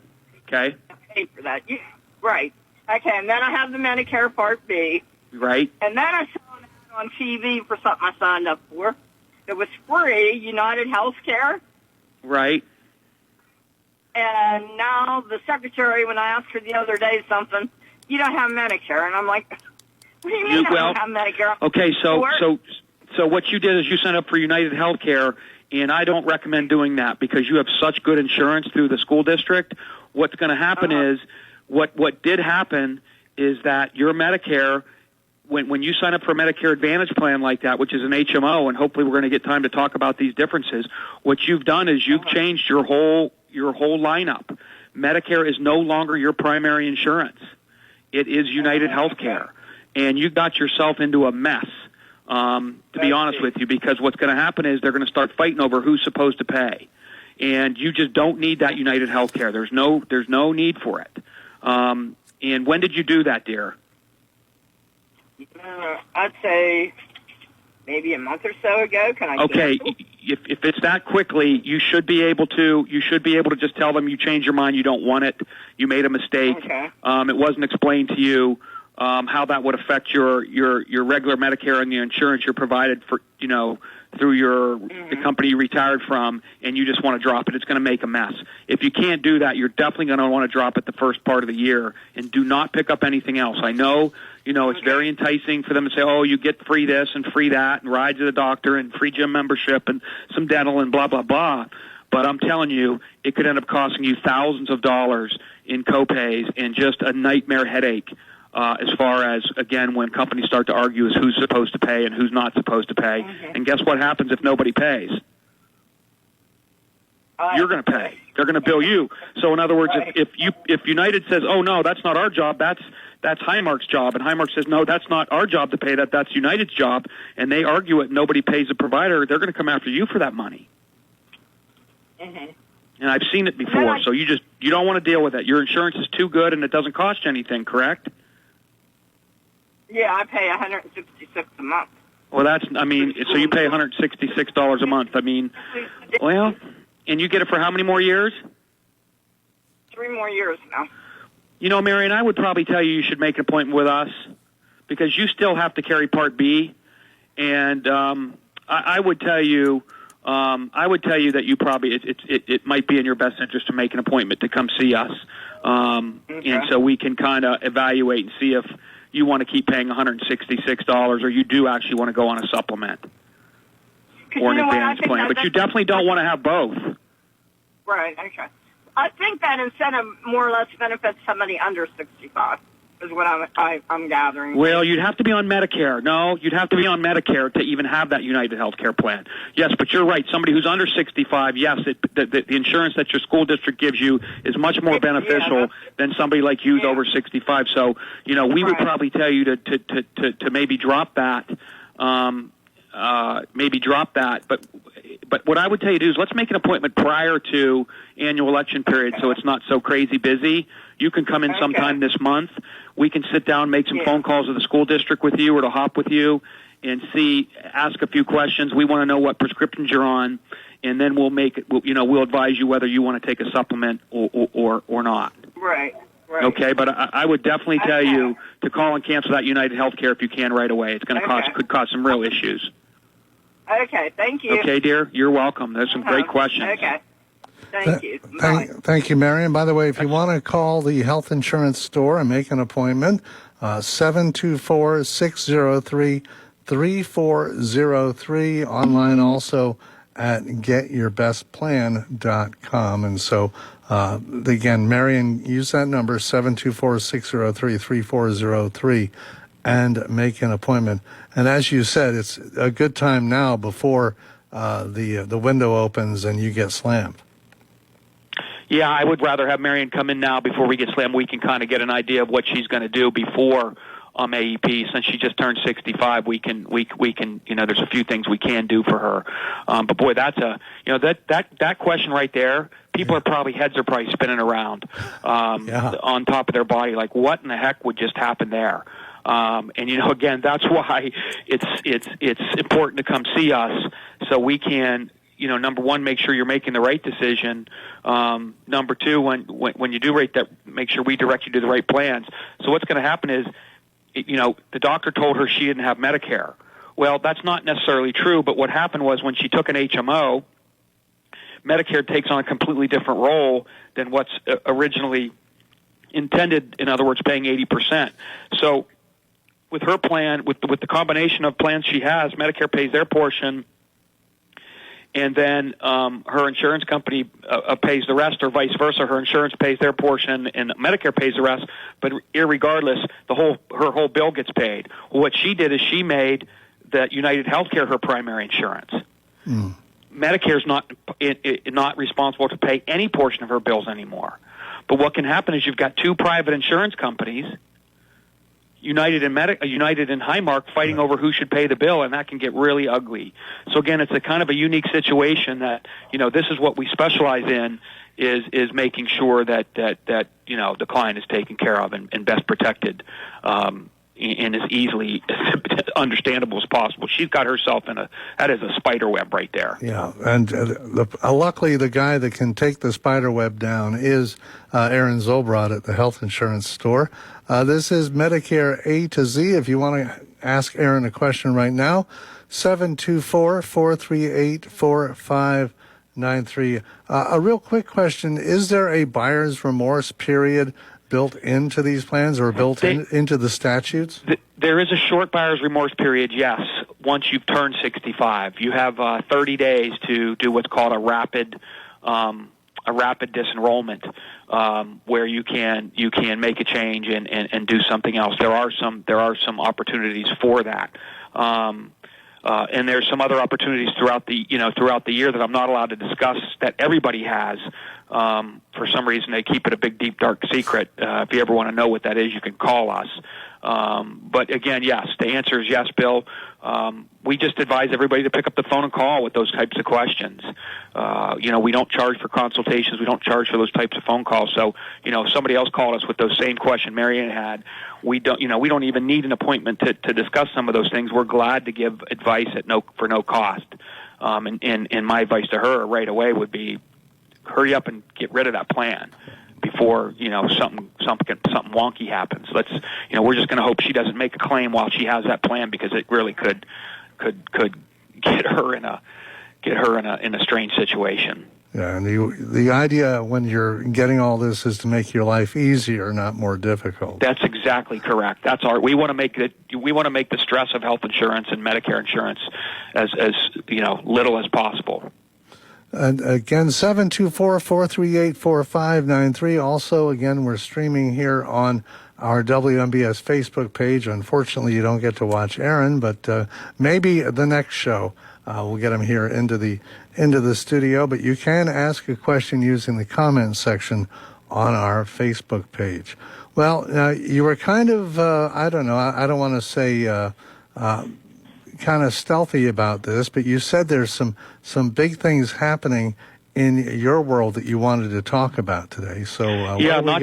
Okay. I paid for that. Yeah, right. Okay, and then I have the Medicare Part B. Right. And then I saw an ad on TV for something I signed up for. It was free, United Healthcare. Right. And now the secretary, when I asked her the other day something, you don't have Medicare. And I'm like, what do you mean I don't have Medicare? Okay, so what you did is you signed up for United Healthcare, and I don't recommend doing that because you have such good insurance through the school district. What's going to happen is what did happen is that your Medicare, when you sign up for a Medicare Advantage plan like that, which is an HMO, and hopefully we're going to get time to talk about these differences, what you've done is you've changed your whole lineup. Medicare is no longer your primary insurance. It is United Healthcare. And you got yourself into a mess, to be honest with you, because what's going to happen is they're going to start fighting over who's supposed to pay. And you just don't need that United Healthcare. There's no need for it. And when did you do that, dear? I'd say maybe a month or so ago. Can I? Okay, if it's that quickly, you should be able to. You should be able to just tell them you changed your mind. You don't want it. You made a mistake. Okay. It wasn't explained to you how that would affect your regular Medicare and the insurance you're provided for. Through the company you retired from, and you just want to drop it. It's going to make a mess. If you can't do that, you're definitely going to want to drop it the first part of the year, and do not pick up anything else. I know, it's very enticing for them to say, oh, you get free this and free that, and ride to the doctor, and free gym membership, and some dental, and blah, blah, blah. But I'm telling you, it could end up costing you thousands of dollars in copays and just a nightmare headache. As far as, again, when companies start to argue as who's supposed to pay and who's not supposed to pay. And guess what happens if nobody pays? You're going to pay. They're going to bill you. So, in other words, if United says, oh, no, that's not our job, that's Highmark's job, and Highmark says, no, that's not our job to pay that, that's United's job, and they argue it and nobody pays the provider, they're going to come after you for that money. And I've seen it before, so you don't want to deal with it. Your insurance is too good and it doesn't cost you anything, correct? Yeah, I pay $166 a month. Well, so you pay $166 a month. And you get it for how many more years? 3 more years now. Marion, I would probably tell you should make an appointment with us because you still have to carry Part B, and I would tell you that you probably it might be in your best interest to make an appointment to come see us, and so we can kind of evaluate and see if you want to keep paying $166 or you do actually want to go on a supplement or an advanced plan. But you definitely don't want to have both. Right, okay. I think that incentive more or less benefits somebody under 65 is what I'm gathering. Well, you'd have to be on Medicare. No, you'd have to be on Medicare to even have that United Healthcare plan. Yes, but you're right. Somebody who's under 65, yes, the insurance that your school district gives you is much more beneficial than somebody like you who's over 65. So, we would probably tell you to maybe drop that. But what I would tell you to do is let's make an appointment prior to annual election period so it's not so crazy busy. You can come in sometime this month. We can sit down, make some phone calls to the school district with you or to hop with you and ask a few questions. We want to know what prescriptions you're on, and then we'll advise you whether you want to take a supplement or not. Right. Okay, but I would definitely tell you to call and cancel that United Healthcare if you can right away. It's going to could cause some real issues. Okay, thank you. Okay, dear, you're welcome. There's some great questions. Okay. Thank you. Thank you, Marion. By the way, if you want to call the health insurance store and make an appointment, 724-603-3403, online also at getyourbestplan.com. And so, again, Marion, use that number, 724-603-3403, and make an appointment. And as you said, it's a good time now before the window opens and you get slammed. Yeah, I would rather have Marion come in now before we get slammed. We can kind of get an idea of what she's going to do before AEP. Since she just turned 65, we can there's a few things we can do for her. But boy, that's that question right there. Heads are probably spinning around on top of their body, like what in the heck would just happen there? And again, that's why it's important to come see us so we can. Number one, make sure you're making the right decision. Number two, when you do rate that, make sure we direct you to the right plans. So what's going to happen is, the doctor told her she didn't have Medicare. Well, that's not necessarily true, but what happened was when she took an HMO, Medicare takes on a completely different role than what's originally intended, in other words, paying 80%. So with her plan, with the combination of plans she has, Medicare pays their portion, and then her insurance company pays the rest, or vice versa. Her insurance pays their portion, and Medicare pays the rest. But irregardless, her whole bill gets paid. Well, what she did is she made that United Healthcare her primary insurance. Medicare's not responsible to pay any portion of her bills anymore. But what can happen is you've got two private insurance companies, United and Highmark, fighting over who should pay the bill, and that can get really ugly. So again, it's a kind of a unique situation that, this is what we specialize in, is making sure that the client is taken care of and best protected, and as easily understandable as possible. She's got herself that is a spider web right there. Yeah, and luckily the guy that can take the spider web down is Aaron Zolbrod at the health insurance store. This is Medicare A to Z. If you want to ask Aaron a question right now, 724-438-4593. A real quick question, is there a buyer's remorse period built into these plans or built into the statutes? There is a short buyer's remorse period, yes. Once you've turned 65, you have 30 days to do what's called a rapid disenrollment, where you can make a change and do something else. There are some opportunities for that. And there's some other opportunities throughout the year that I'm not allowed to discuss that everybody has. For some reason, they keep it a big, deep, dark secret. If you ever want to know what that is, you can call us. But again, yes, the answer is yes, Bill. We just advise everybody to pick up the phone and call with those types of questions. We don't charge for consultations. We don't charge for those types of phone calls. So, if somebody else called us with those same question Marianne had, we don't even need an appointment to discuss some of those things. We're glad to give advice for no cost. And my advice to her right away would be, hurry up and get rid of that plan before something wonky happens. We're just going to hope she doesn't make a claim while she has that plan, because it really could get her in a strange situation. Yeah, and the idea when you're getting all this is to make your life easier, not more difficult. That's exactly correct. We want to make the stress of health insurance and Medicare insurance as little as possible. And again, 724-438-4593. Also, again, we're streaming here on our WMBS Facebook page. Unfortunately, you don't get to watch Aaron, but maybe the next show we'll get him here into the studio. But you can ask a question using the comments section on our Facebook page. Well, you were kind of, I don't want to say kind of stealthy about this, but you said there's some big things happening in your world that you wanted to talk about today. So not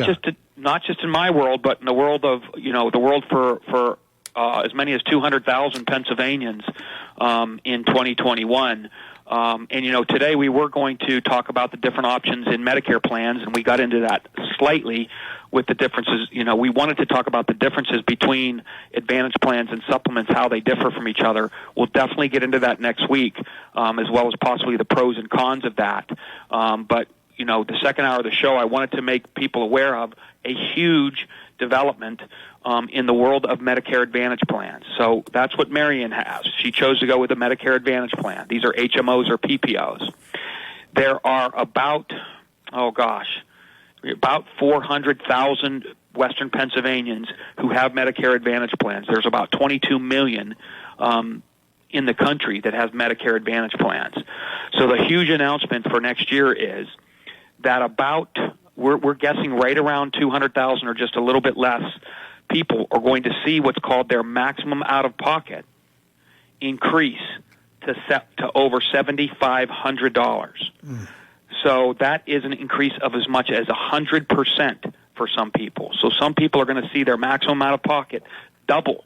just in my world, but in the world of the world for as many as 200,000 Pennsylvanians in 2021. And today we were going to talk about the different options in Medicare plans, and we got into that slightly with the differences. We wanted to talk about the differences between Advantage plans and supplements, how they differ from each other. We'll definitely get into that next week, as well as possibly the pros and cons of that. But the second hour of the show, I wanted to make people aware of a huge development in the world of Medicare Advantage plans. So that's what Marianne has. She chose to go with a Medicare Advantage plan. These are HMOs or PPOs. There are about 400,000 Western Pennsylvanians who have Medicare Advantage plans. There's about 22 million in the country that has Medicare Advantage plans. So the huge announcement for next year is that we're guessing right around 200,000 or just a little bit less people are going to see what's called their maximum out-of-pocket increase to over $7,500. So that is an increase of as much as 100% for some people. So some people are going to see their maximum out-of-pocket double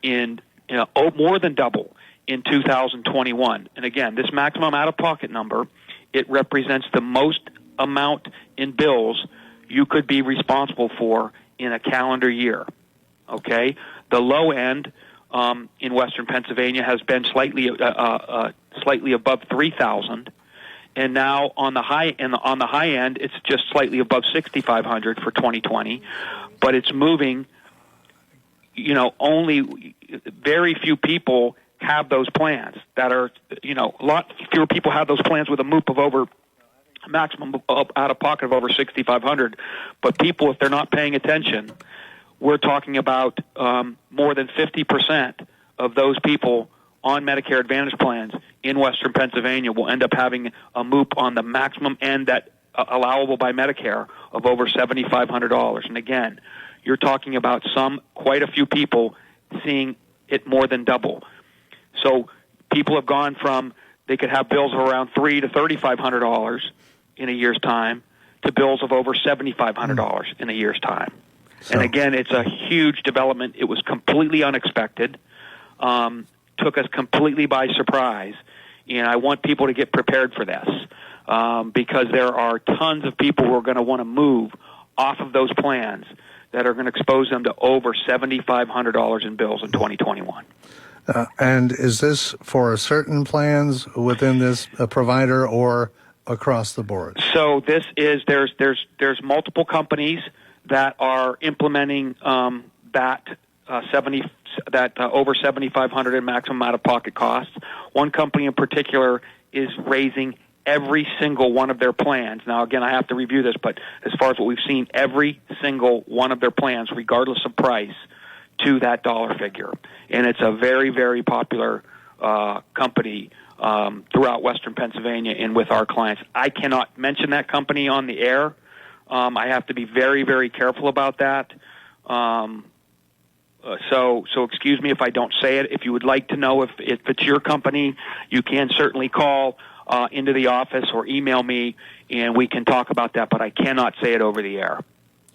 more than double in 2021. And again, this maximum out-of-pocket number, it represents the most amount in bills you could be responsible for in a calendar year. Okay, the low end in Western Pennsylvania has been slightly above $3,000, and now on the high end, it's just slightly above $6,500 for 2020, but it's moving. Only very few people have those plans that are, a lot fewer people have those plans with a MOOP of over maximum out of pocket of over $6,500. But people, if they're not paying attention, we're talking about more than 50% of those people on Medicare Advantage plans in Western Pennsylvania will end up having a MOOP on the maximum end that allowable by Medicare of over $7,500. And again, you're talking about quite a few people seeing it more than double. So people have gone from they could have bills of around $3,000 to $3,500 in a year's time to bills of over $7,500 in a year's time. So. And again, it's a huge development. It was completely unexpected, took us completely by surprise, and I want people to get prepared for this because there are tons of people who are going to want to move off of those plans that are going to expose them to over $7,500 in bills in 2021. And is this for certain plans within this provider or across the board? So this is there's multiple companies that are implementing that over $7,500 in maximum out-of-pocket costs. One company in particular is raising every single one of their plans. Now, again, I have to review this, but as far as what we've seen, every single one of their plans, regardless of price, to that dollar figure. And it's a very, very popular company throughout Western Pennsylvania and with our clients. I cannot mention that company on the air. I have to be very, very careful about that. So excuse me if I don't say it. If you would like to know if it's your company, you can certainly call into the office or email me, and we can talk about that, but I cannot say it over the air.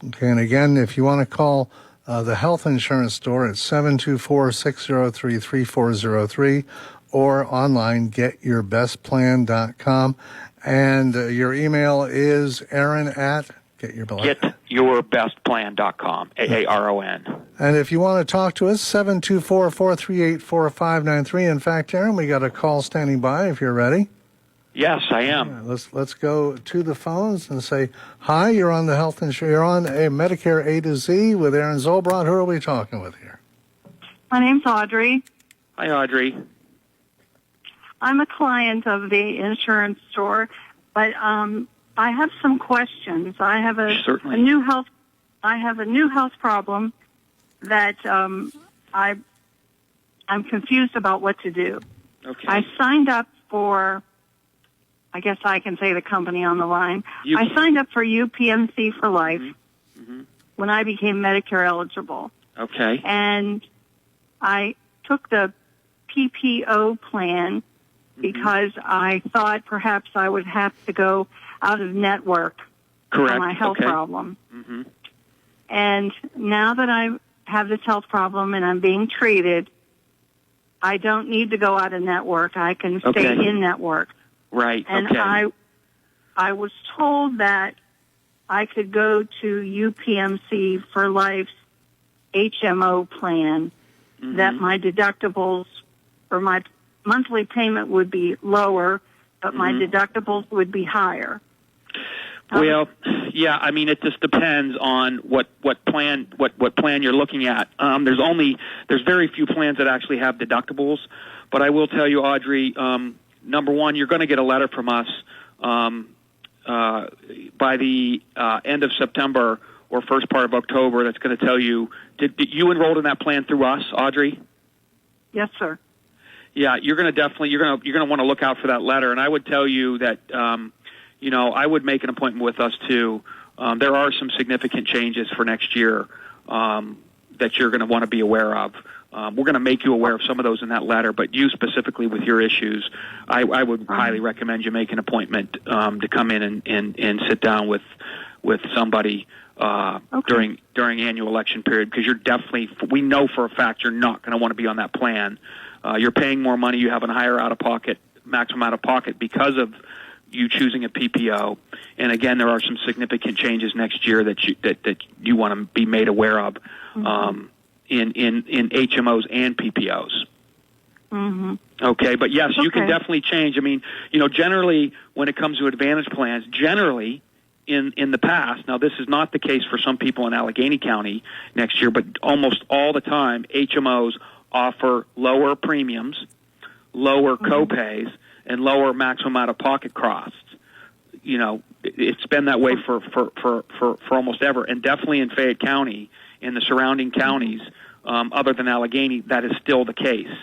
Okay, and again, if you want to call the health insurance store at 724-603-3403 or online, getyourbestplan.com. And your email is Aaron at getyourbestplan.com, AARON. And if you want to talk to us, 724-438-4593. In fact, Aaron, we got a call standing by if you're ready. Yes, I am. Let's go to the phones and say, hi, you're on the health insurance, you're on a Medicare A to Z with Aaron Zolbrod. Who are we talking with here? My name's Audrey. Hi, Audrey. I'm a client of the insurance store, but I have some questions. I have a new health problem that I'm confused about what to do. Okay. I signed up for, I guess I can say the company on the line. I signed up for UPMC for life when I became Medicare eligible. Okay. And I took the PPO plan because I thought perhaps I would have to go out of network for my health problem. Mm-hmm. And now that I have this health problem and I'm being treated, I don't need to go out of network. I can stay in network. Right. And I was told that I could go to UPMC for Life's HMO plan, that my deductibles or my monthly payment would be lower, but my deductibles would be higher. Well, yeah, I mean, it just depends on what plan you're looking at. There's very few plans that actually have deductibles, but I will tell you, Audrey, number one, you're going to get a letter from us by the end of September or first part of October that's going to tell you, did you enrolled in that plan through us, Audrey? Yes, sir. Yeah, you're going to want to look out for that letter, and I would tell you that I would make an appointment with us too. There are some significant changes for next year that you're going to want to be aware of. We're going to make you aware of some of those in that letter, but you specifically with your issues, I would highly recommend you make an appointment to come in and sit down with somebody during annual election period, because we know for a fact you're not going to want to be on that plan. You're paying more money. You have a higher maximum out-of-pocket because of you choosing a PPO. And again, there are some significant changes next year that you want to be made aware of in HMOs and PPOs. Okay, but yes, you can definitely change. I mean, generally when it comes to Advantage plans, generally in the past, now this is not the case for some people in Allegheny County next year, but almost all the time, HMOs offer lower premiums, lower copays, and lower maximum out-of-pocket costs. You know, it's been that way for almost ever, and definitely in Fayette County, in the surrounding counties, other than Allegheny, that is still the case.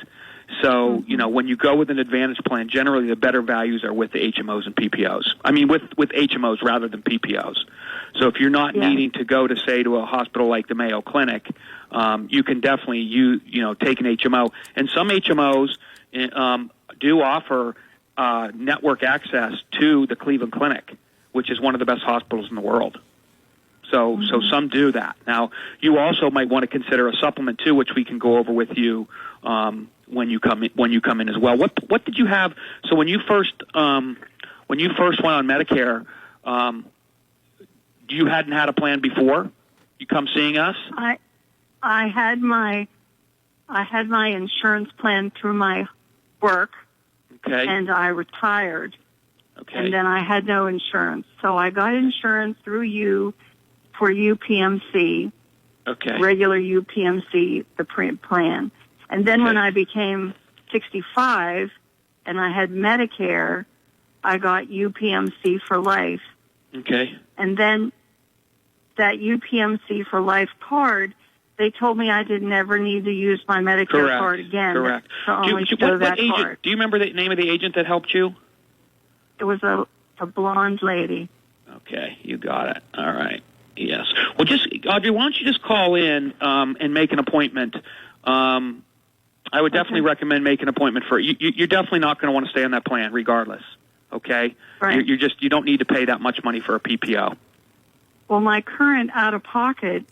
So, you know, when you go with an Advantage plan, generally the better values are with the HMOs and PPOs. I mean, with HMOs rather than PPOs. So if you're not needing to go to, say, to a hospital like the Mayo Clinic, you can definitely, take an HMO. And some HMOs do offer network access to the Cleveland Clinic, which is one of the best hospitals in the world. So some do that. Now, you also might want to consider a supplement too, which we can go over with you when you come in as well. What did you have? So when you first went on Medicare, you hadn't had a plan before you come seeing us? I had my insurance plan through my work. Okay. And I retired. Okay. And then I had no insurance. So I got insurance through you for UPMC. Okay. Regular UPMC, the plan. And then when I became 65 and I had Medicare, I got UPMC for life. Okay. And then that UPMC for life card, they told me I didn't ever need to use my Medicare card again. Correct. Card. Do you remember the name of the agent that helped you? It was a blonde lady. Okay, you got it. All right. Yes. Well, Audrey, why don't you just call in and make an appointment? I would definitely recommend making an appointment for you. You're definitely not going to want to stay on that plan, regardless. Okay. Right. You don't need to pay that much money for a PPO. Well, my current out of pocket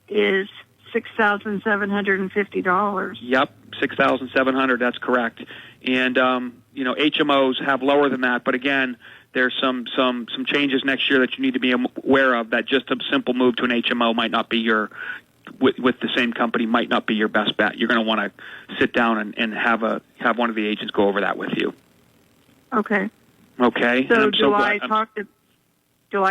is $6,750. Yep, $6,700. That's correct. And HMOs have lower than that, but again, there's some changes next year that you need to be aware of. That just a simple move to an HMO might not be with the same company might not be your best bet. You're going to want to sit down and have one of the agents go over that with you. Okay. Okay. So do I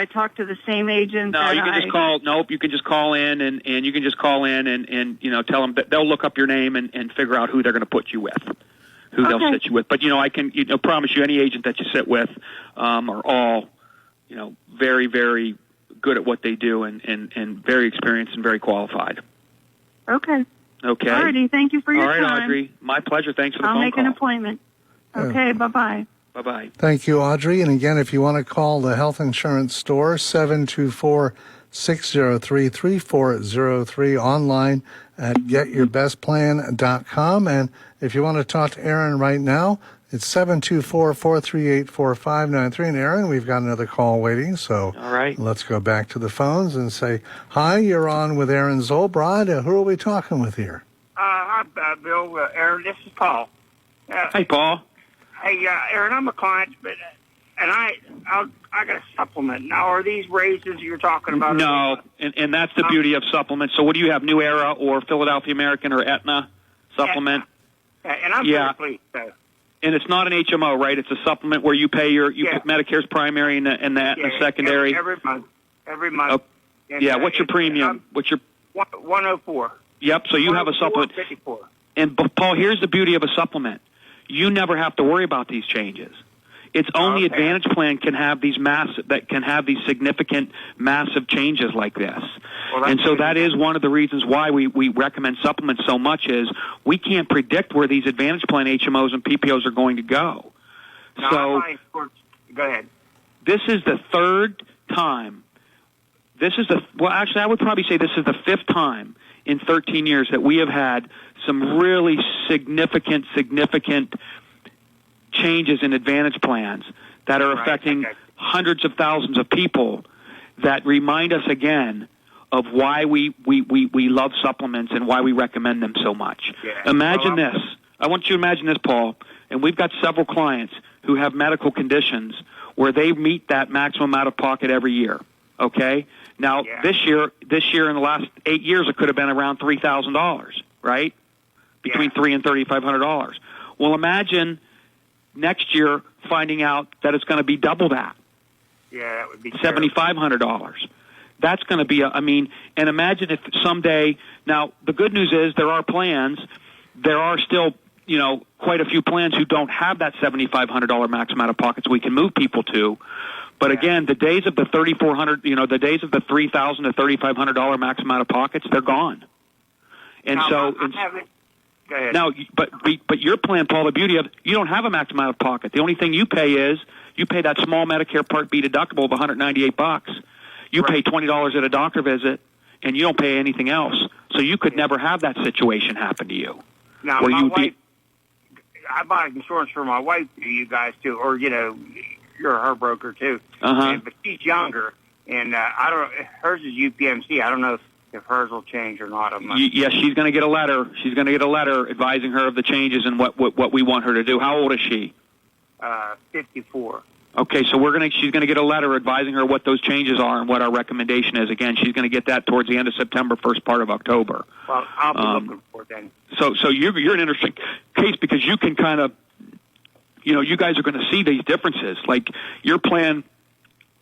talk to the same agent? No, you can just call. Nope, you can just call in and you can just call in and tell them that they'll look up your name and figure out who they're going to put you with, who they'll sit you with. But I can promise you, any agent that you sit with are all very, very good at what they do and very experienced and very qualified. Okay. Okay. Alrighty. Thank you for your time. All right, Audrey. My pleasure. Thanks for the phone call. I'll make an appointment. Okay. Bye-bye. Bye-bye. Thank you, Audrey. And again, if you want to call the health insurance store, 724-603-3403, online at getyourbestplan.com. And if you want to talk to Aaron right now, it's 724-438-4593. And Aaron, we've got another call waiting, so all right. Let's go back to the phones and say, hi, you're on with Aaron Zolbrod. Who are we talking with here? Hi, Bill. Aaron, this is Paul. Hi, Paul. Hey, Aaron, I'm a client, and I got a supplement. Now, are these raises you're talking about? No, and that's the beauty of supplements. So what do you have, New Era or Philadelphia American or Aetna supplement? And I'm very pleased, so. And it's not an HMO, right? It's a supplement where you pay put Medicare's primary and the Aetna secondary? Every month. Oh, and, what's your premium? What's your... 104. Yep, so you have a supplement. 54. And, Paul, here's the beauty of a supplement. You never have to worry about these changes. It's only Advantage Plan can have these significant, massive changes like this. Well, and so that is one of the reasons why we recommend supplements so much is we can't predict where these Advantage Plan HMOs and PPOs are going to go. No, go ahead. This is the third time. I would probably say this is the fifth time in 13 years that we have had some really significant changes in Advantage Plans that are affecting hundreds of thousands of people that remind us again of why we love supplements and why we recommend them so much. Yeah. Imagine this. I want you to imagine this, Paul, and we've got several clients who have medical conditions where they meet that maximum out-of-pocket every year, okay? Now, this year in the last 8 years, it could have been around $3,000, right? Between $300 and $3,500. Well, imagine next year finding out that it's going to be double that. Yeah, that would be $7,500. That's going to be and imagine if someday, now the good news is there are plans there are still, quite a few plans who don't have that $7,500 maximum out of pocket, so we can move people to. But again, the days of the $3,400, the days of the $3,000 to $3,500 maximum out of pockets, they're gone. And Go ahead. Now, but your plan, Paul, the beauty of you don't have a maximum out of pocket. The only thing you pay is you pay that small Medicare Part B deductible of $198. You pay $20 at a doctor visit, and you don't pay anything else. So you could never have that situation happen to you. Now, my wife, I buy insurance for my wife, you guys too, or you're her broker too. But she's younger, and hers is UPMC. I don't know if hers will change or not. Yes, she's going to get a letter. She's going to get a letter advising her of the changes and what we want her to do. How old is she? 54. Okay, so she's going to get a letter advising her what those changes are and what our recommendation is. Again, she's going to get that towards the end of September, first part of October. Well, I'll be looking for it then. So you're an interesting case because you can kind of, you guys are going to see these differences. Like your plan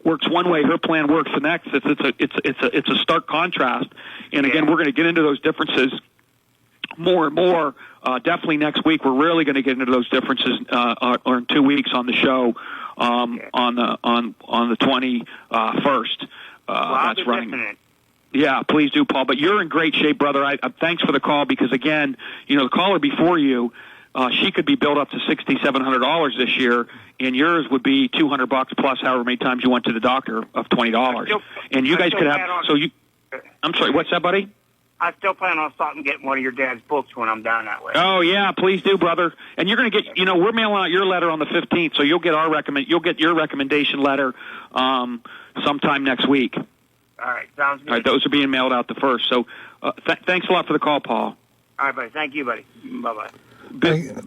works one way, her plan works the next. It's a stark contrast. And again, we're going to get into those differences more and more. Definitely next week, we're really going to get into those differences, or in 2 weeks on the show, on the 21st. That's running. Yeah, please do, Paul. But you're in great shape, brother. Thanks for the call because again, the caller before you, she could be billed up to $6,700 this year, and yours would be $200 plus however many times you went to the doctor of $20. And you guys could have. I'm sorry. What's that, buddy? I still plan on stopping and getting one of your dad's books when I'm down that way. Oh yeah, please do, brother. And you're going to get, we're mailing out your letter on the 15th, so you'll get your recommendation letter sometime next week. All right, sounds good. All right, those are being mailed out the first. So thanks a lot for the call, Paul. All right, buddy. Thank you, buddy. Bye-bye.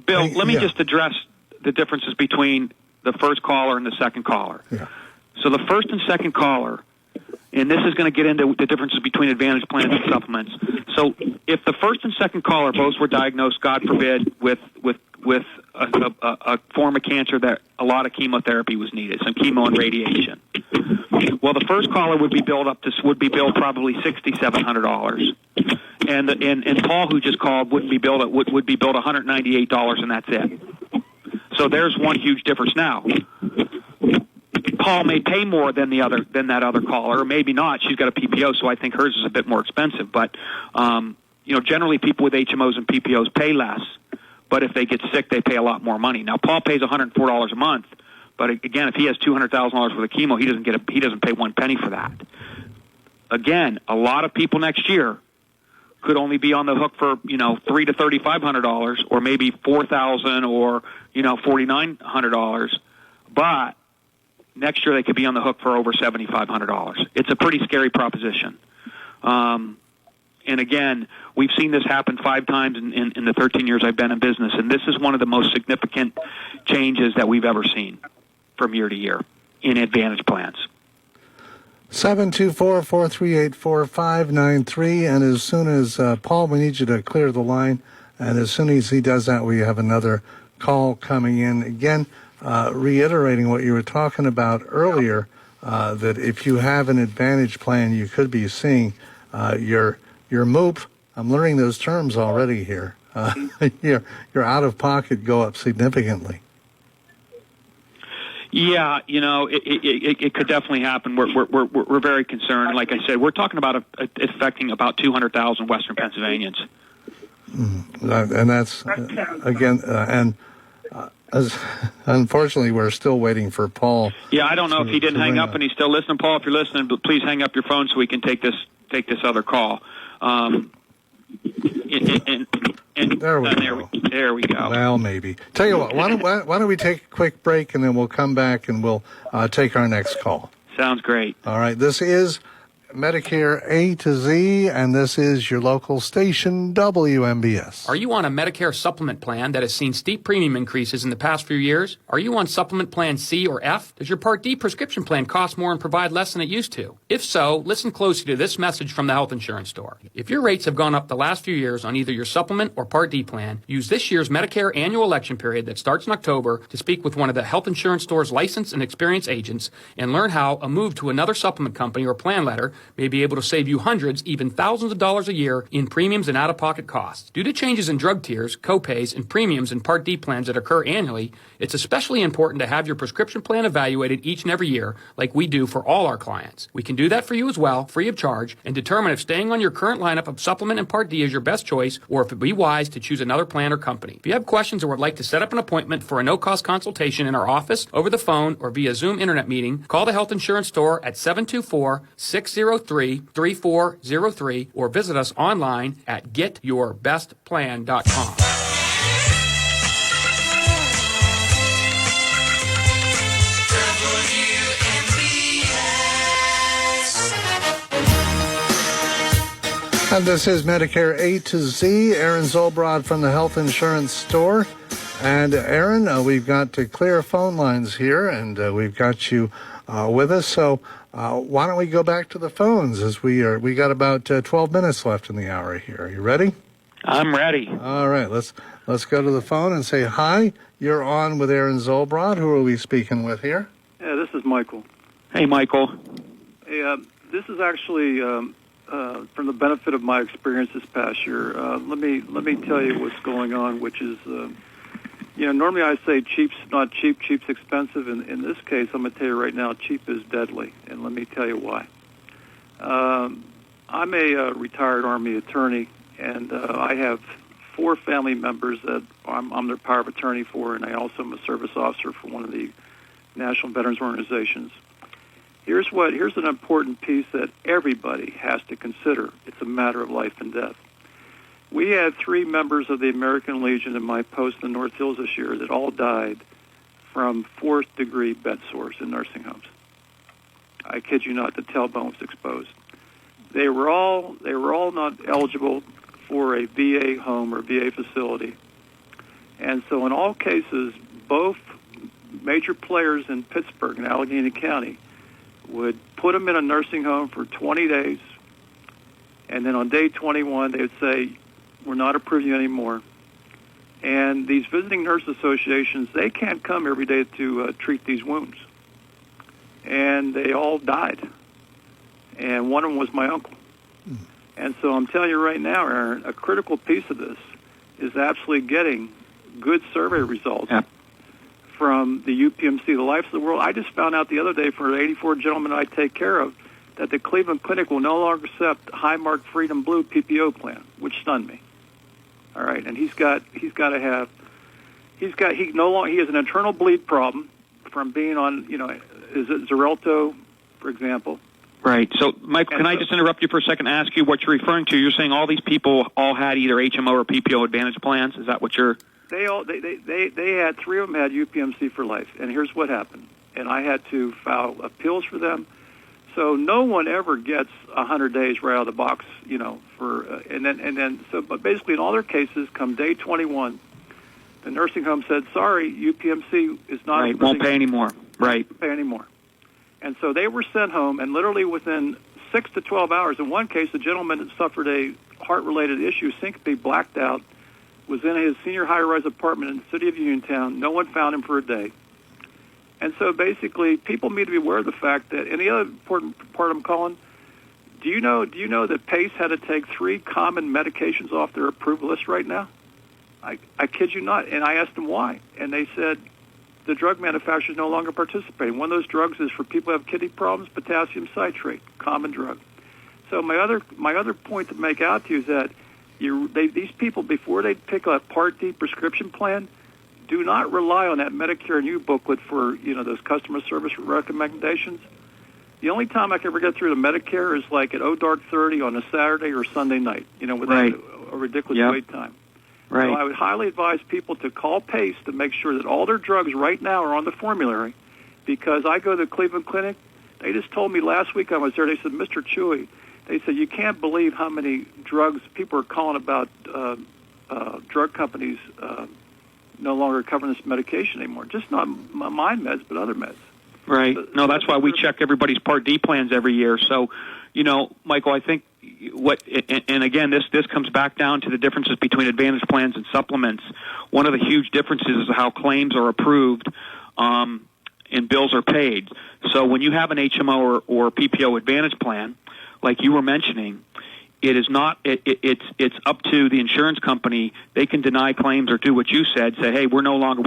Bill, let me just address the differences between the first caller and the second caller. Yeah. So the first and second caller, and this is going to get into the differences between Advantage plans and supplements. So if the first and second caller both were diagnosed, God forbid, with a form of cancer that a lot of chemotherapy was needed, some chemo and radiation. Well, the first caller would be billed probably $6,700, and Paul, who just called, would be billed $198, and that's it. So there's one huge difference. Now, Paul may pay more than that other caller, or maybe not. She's got a PPO, so I think hers is a bit more expensive. But generally people with HMOs and PPOs pay less. But if they get sick, they pay a lot more money. Now, Paul pays $104 a month, but again, if he has $200,000 worth of chemo, he doesn't pay one penny for that. Again, a lot of people next year could only be on the hook for $3,000 to $3,500, or maybe $4,000 or $4,900, but next year they could be on the hook for over $7,500. It's a pretty scary proposition. And again, we've seen this happen 5 times in the 13 years I've been in business, and this is one of the most significant changes that we've ever seen from year to year in Advantage plans. 724-438-4593, and as soon as, Paul, we need you to clear the line, and as soon as he does that, we have another call coming in. Again, reiterating what you were talking about earlier, that if you have an Advantage plan, you could be seeing your MOOP, I'm learning those terms already here, your out-of-pocket go up significantly. Yeah, it could definitely happen. We're very concerned. Like I said, we're talking about affecting about 200,000 Western Pennsylvanians. And that's unfortunately, we're still waiting for Paul. Yeah, I don't know if he didn't hang up and he's still listening. Paul, if you're listening, but please hang up your phone so we can take this other call. There we go. Well, maybe. Tell you what, why don't we take a quick break and then we'll come back and we'll take our next call. Sounds great. All right. This is Medicare A to Z, and this is your local station, WMBS. Are you on a Medicare supplement plan that has seen steep premium increases in the past few years? Are you on supplement plan C or F? Does your Part D prescription plan cost more and provide less than it used to? If so, listen closely to this message from the health insurance store. If your rates have gone up the last few years on either your supplement or Part D plan, use this year's Medicare annual election period that starts in October to speak with one of the health insurance store's licensed and experienced agents and learn how a move to another supplement company or plan letter may be able to save you hundreds, even thousands of dollars a year in premiums and out-of-pocket costs. Due to changes in drug tiers, copays, and premiums in Part D plans that occur annually, it's especially important to have your prescription plan evaluated each and every year, like we do for all our clients. We can do that for you as well, free of charge, and determine if staying on your current lineup of supplement and Part D is your best choice, or if it would be wise to choose another plan or company. If you have questions or would like to set up an appointment for a no-cost consultation in our office, over the phone, or via Zoom internet meeting, call the Health Insurance Store at 724-603-3403 or visit us online at getyourbestplan.com. And this is Medicare A to Z. Aaron Zolbrod from the Health Insurance Store. And Aaron, we've got clear phone lines here, and we've got you with us. So why don't we go back to the phones, as we got about 12 minutes left in the hour here. Are you ready? I'm ready. All right, let's go to the phone and say hi. You're on with Aaron Zolbrod. Who are we speaking with here? Yeah, this is Michael. Hey, Michael. Hey, this is actually from the benefit of my experience this past year. Let me tell you what's going on, which is, normally I say cheap's not cheap, cheap's expensive. In this case, I'm going to tell you right now, cheap is deadly, and let me tell you why. I'm a retired Army attorney, and I have 4 family members that I'm their power of attorney for, and I also am a service officer for one of the National Veterans Organizations. Here's an important piece that everybody has to consider. It's a matter of life and death. We had 3 members of the American Legion in my post in the North Hills this year that all died from 4th-degree bed sores in nursing homes. I kid you not, the tailbone was exposed. They were all not eligible for a VA home or VA facility. And so in all cases, both major players in Pittsburgh and Allegheny County would put them in a nursing home for 20 days, and then on day 21 they would say, we're not approving you anymore. And these visiting nurse associations, they can't come every day to treat these wounds. And they all died. And one of them was my uncle. And so I'm telling you right now, Aaron, a critical piece of this is absolutely getting good survey results from the UPMC, the Lives of the World. I just found out the other day from an 84 gentleman I take care of that the Cleveland Clinic will no longer accept Highmark Freedom Blue PPO plan, which stunned me. All right, and he has an internal bleed problem from being on, is it Xarelto, for example. Right. So, Michael, can I just interrupt you for a second and ask you what you're referring to? You're saying all these people all had either HMO or PPO Advantage plans? Is that what you're... They had 3 of them had UPMC for life, and here's what happened. And I had to file appeals for them. So no one ever gets 100 days right out of the box, but basically in all their cases, come day 21, the nursing home said, sorry, UPMC is not... Right, won't pay anymore. Right. Won't pay anymore. And so they were sent home, and literally within 6 to 12 hours, in one case, the gentleman that suffered a heart-related issue, syncope, blacked out, was in his senior high-rise apartment in the city of Uniontown. No one found him for a day. And so basically, people need to be aware of the fact that, and the other important part I'm calling, do you know that PACE had to take 3 common medications off their approved list right now? I kid you not. And I asked them why. And they said the drug manufacturers no longer participating. One of those drugs is for people who have kidney problems, potassium citrate, common drug. So my other point to make out to you is that these people, before they pick a Part D prescription plan, do not rely on that Medicare and You booklet for, those customer service recommendations. The only time I can ever get through to Medicare is like at 0:30 on a Saturday or Sunday night, without a ridiculous wait time. Right. So I would highly advise people to call PACE to make sure that all their drugs right now are on the formulary, because I go to the Cleveland Clinic. They just told me last week I was there, they said, Mr. Chewy, they said, you can't believe how many drugs people are calling about drug companies no longer covering this medication anymore. Just not my meds, but other meds. Right. No, that's why we check everybody's Part D plans every year. So, Michael, I think and again, this comes back down to the differences between Advantage plans and supplements. One of the huge differences is how claims are approved. and bills are paid. So when you have an HMO or PPO Advantage plan, like you were mentioning, it is not. It's up to the insurance company. They can deny claims or do what you said. Say, hey, we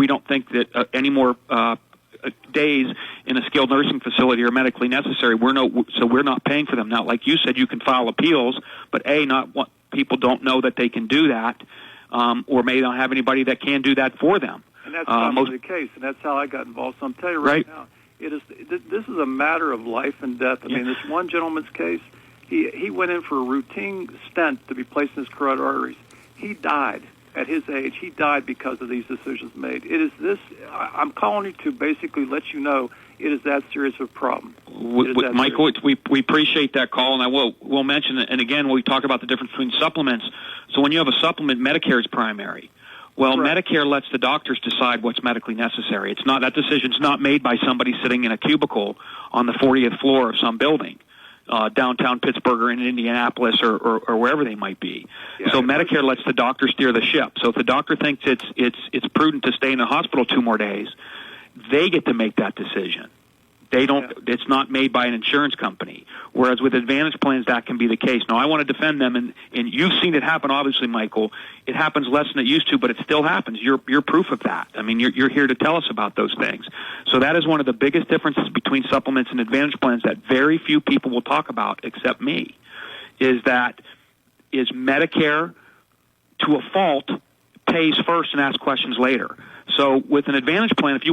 don't think that any more days in a skilled nursing facility are medically necessary. We're not paying for them. Now, like you said, you can file appeals, but people don't know that they can do that, or may not have anybody that can do that for them. And that's not the case, and that's how I got involved. So I'm telling you right now, this is a matter of life and death. I mean, this one gentleman's case, he went in for a routine stent to be placed in his carotid arteries. He died at his age. He died because of these decisions made. It is this. I'm calling you to basically let you know it is that serious of a problem. Michael, we appreciate that call, and we'll mention it. And again, we talk about the difference between supplements. So when you have a supplement, Medicare is primary. Well, correct. Medicare lets the doctors decide what's medically necessary. It's not, that decision's not made by somebody sitting in a cubicle on the 40th floor of some building, downtown Pittsburgh or in Indianapolis or wherever they might be. Yeah, so Medicare lets the doctor steer the ship. So if the doctor thinks it's prudent to stay in the hospital 2 more days, they get to make that decision. They don't. Yeah. It's not made by an insurance company. Whereas with Advantage plans, that can be the case. Now, I want to defend them, and you've seen it happen, obviously, Michael. It happens less than it used to, but it still happens. You're proof of that. I mean, you're here to tell us about those things. So that is one of the biggest differences between supplements and Advantage plans that very few people will talk about, except me, is Medicare, to a fault, pays first and asks questions later. So with an Advantage plan, if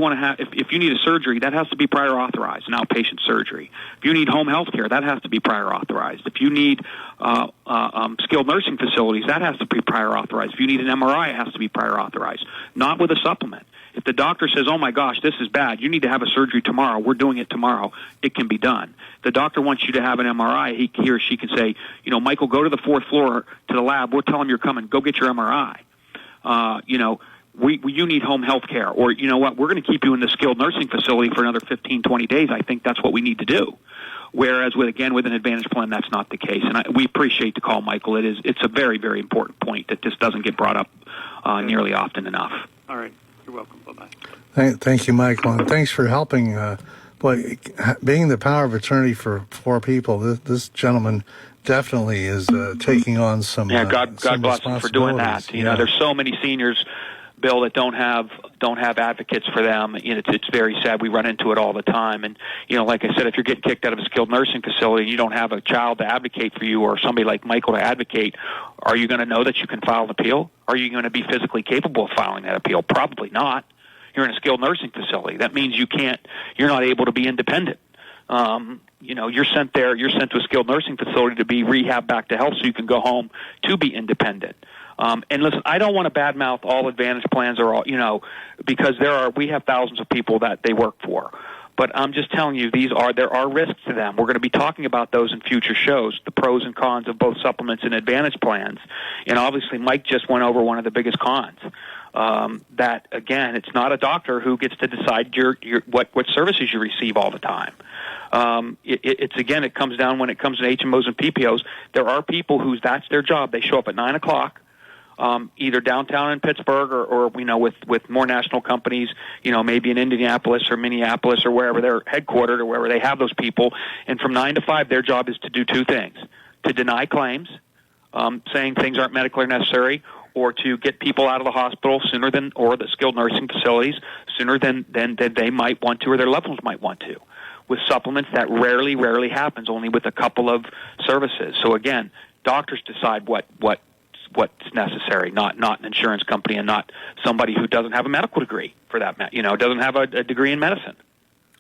you need a surgery, that has to be prior authorized, an outpatient surgery. If you need home health care, that has to be prior authorized. If you need skilled nursing facilities, that has to be prior authorized. If you need an MRI, it has to be prior authorized. Not with a supplement. If the doctor says, oh my gosh, this is bad, you need to have a surgery tomorrow, we're doing it tomorrow, it can be done. The doctor wants you to have an MRI, he or she can say, Michael, go to the 4th floor to the lab, we'll tell him you're coming, go get your MRI. You need home health care, or you know what, we're going to keep you in the skilled nursing facility for another 15, 20 days. I think that's what we need to do. Whereas with an Advantage plan, that's not the case. And we appreciate the call, Michael. It's a very, very important point that just doesn't get brought up nearly often enough. All right. You're welcome. Bye-bye. Thank you, Michael. And thanks for helping. Being the power of attorney for 4 people, this gentleman definitely is taking on some. Yeah, God bless him for doing that. There's so many seniors, Bill, that don't have advocates for them. It's very sad. We run into it all the time. And like I said, if you're getting kicked out of a skilled nursing facility and you don't have a child to advocate for you or somebody like Michael to advocate, are you going to know that you can file an appeal? Are you going to be physically capable of filing that appeal? Probably not. You're in a skilled nursing facility. That means you're not able to be independent. You're sent there. You're sent to a skilled nursing facility to be rehabbed back to health so you can go home to be independent. And listen, I don't want to badmouth all Advantage plans or all, because we have thousands of people that they work for. But I'm just telling you, there are risks to them. We're going to be talking about those in future shows, the pros and cons of both supplements and Advantage plans. And obviously, Mike just went over one of the biggest cons. That again, it's not a doctor who gets to decide what services you receive all the time. It comes down when it comes to HMOs and PPOs. There are people that's their job. They show up at 9:00. Either downtown in Pittsburgh or with more national companies, maybe in Indianapolis or Minneapolis or wherever they're headquartered or wherever they have those people. And from 9 to 5, their job is to do 2 things: to deny claims, saying things aren't medically necessary, or to get people out of the hospital or the skilled nursing facilities sooner than they might want to or their loved ones might want to. With supplements, that rarely happens, only with a couple of services. So again, doctors decide what's necessary, not an insurance company and not somebody who doesn't have a medical degree for that, doesn't have a degree in medicine.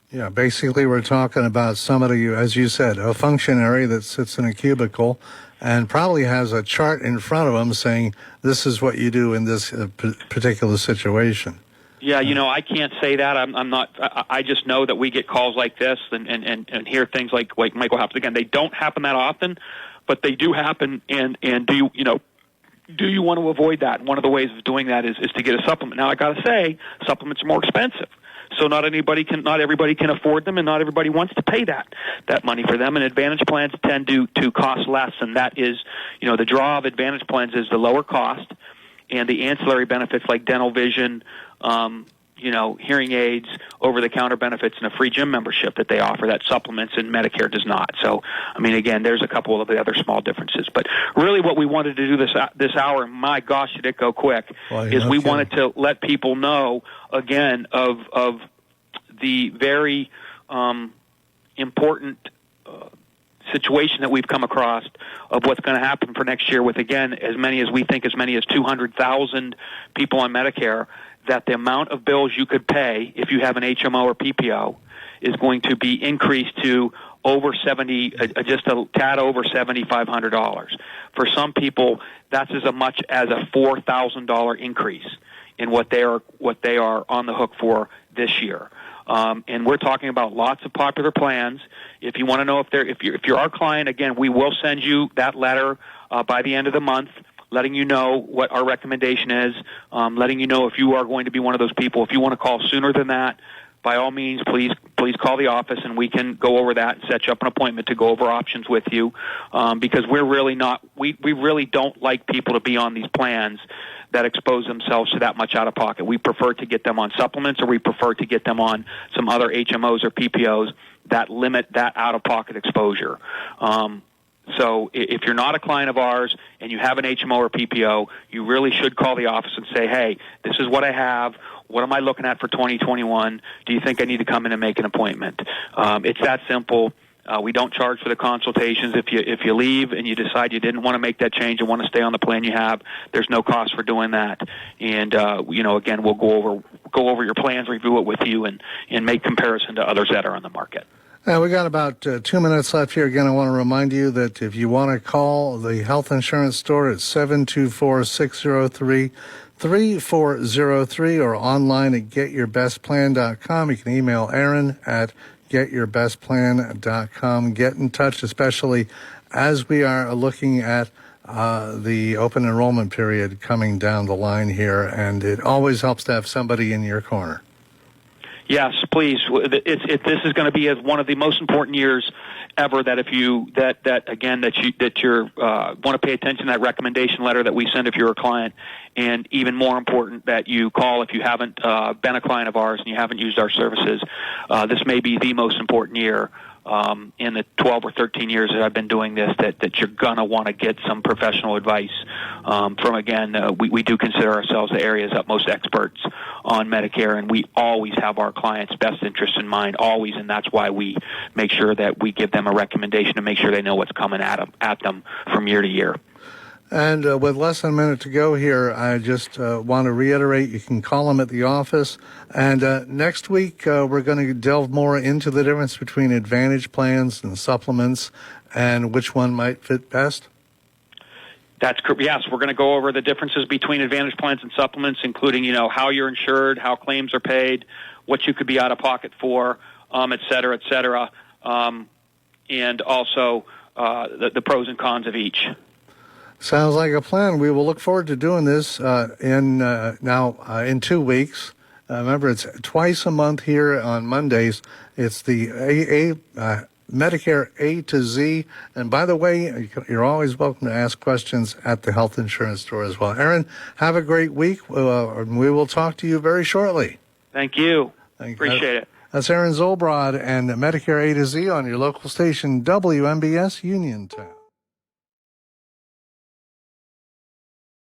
Yeah, basically we're talking about somebody, as you said, a functionary that sits in a cubicle and probably has a chart in front of them saying, this is what you do in this particular situation. Yeah, I can't say that. I'm not. I just know that we get calls like this and hear things like Michael happens. Again, they don't happen that often, but they do happen. And do you want to avoid that? And one of the ways of doing that is to get a supplement. Now, I got to say, supplements are more expensive. So not everybody can afford them, and not everybody wants to pay that money for them. And Advantage plans tend to cost less, and that is, the draw of Advantage plans is the lower cost, and the ancillary benefits like dental, vision, hearing aids, over-the-counter benefits, and a free gym membership that they offer that supplements and Medicare does not. So, I mean, again, there's a couple of the other small differences. But really what we wanted to do this hour, and my gosh, did it go quick, is we wanted to let people know, again, of the very important situation that we've come across of what's going to happen for next year with, again, as many as 200,000 people on Medicare, that the amount of bills you could pay if you have an HMO or PPO is going to be increased to just a tad over $7,500. For some people, that's as much as a $4,000 increase in what they are on the hook for this year. And we're talking about lots of popular plans. If you want to know if you're our client, again, we will send you that letter by the end of the month, letting you know what our recommendation is, letting you know if you are going to be one of those people. If you want to call sooner than that, by all means, please call the office and we can go over that and set you up an appointment to go over options with you, because we're really not, we really don't like people to be on these plans that expose themselves to that much out of pocket. We prefer to get them on supplements, or we prefer to get them on some other HMOs or PPOs that limit that out of pocket exposure. So if you're not a client of ours and you have an HMO or PPO, you really should call the office and say, hey, this is what I have. What am I looking at for 2021? Do you think I need to come in and make an appointment? It's that simple. We don't charge for the consultations. If you leave and you decide you didn't want to make that change and want to stay on the plan you have, there's no cost for doing that. And again, we'll go over your plans, review it with you, and make comparison to others that are on the market. We got about 2 minutes left here. Again, I want to remind you that if you want to call the health insurance store, it's 724-603-3403 or online at getyourbestplan.com. You can email Aaron at getyourbestplan.com. Get in touch, especially as we are looking at the open enrollment period coming down the line here, and it always helps to have somebody in your corner. Yes, please. This is going to be one of the most important years ever. That if you want to pay attention to that recommendation letter that we send if you're a client, and even more important that you call if you haven't been a client of ours and you haven't used our services. This may be the most important year in the 12 or 13 years that I've been doing this, that you're going to want to get some professional advice from, again, we do consider ourselves the area's utmost experts on Medicare, and we always have our clients' best interest in mind, always, and that's why we make sure that we give them a recommendation to make sure they know what's coming at them from year to year. And with less than a minute to go here, I just want to reiterate, you can call them at the office. And next week, we're going to delve more into the difference between Advantage plans and supplements and which one might fit best. That's correct. Yes, we're going to go over the differences between Advantage plans and supplements, including, how you're insured, how claims are paid, what you could be out of pocket for, et cetera, et cetera, and also the pros and cons of each. Sounds like a plan. We will look forward to doing this in 2 weeks. Remember, it's twice a month here on Mondays. It's the Medicare A to Z. And by the way, you're always welcome to ask questions at the health insurance store as well. Aaron, have a great week. We will talk to you very shortly. Thank you. Appreciate it. That's Aaron Zolbrod and Medicare A to Z on your local station, WMBS Uniontown.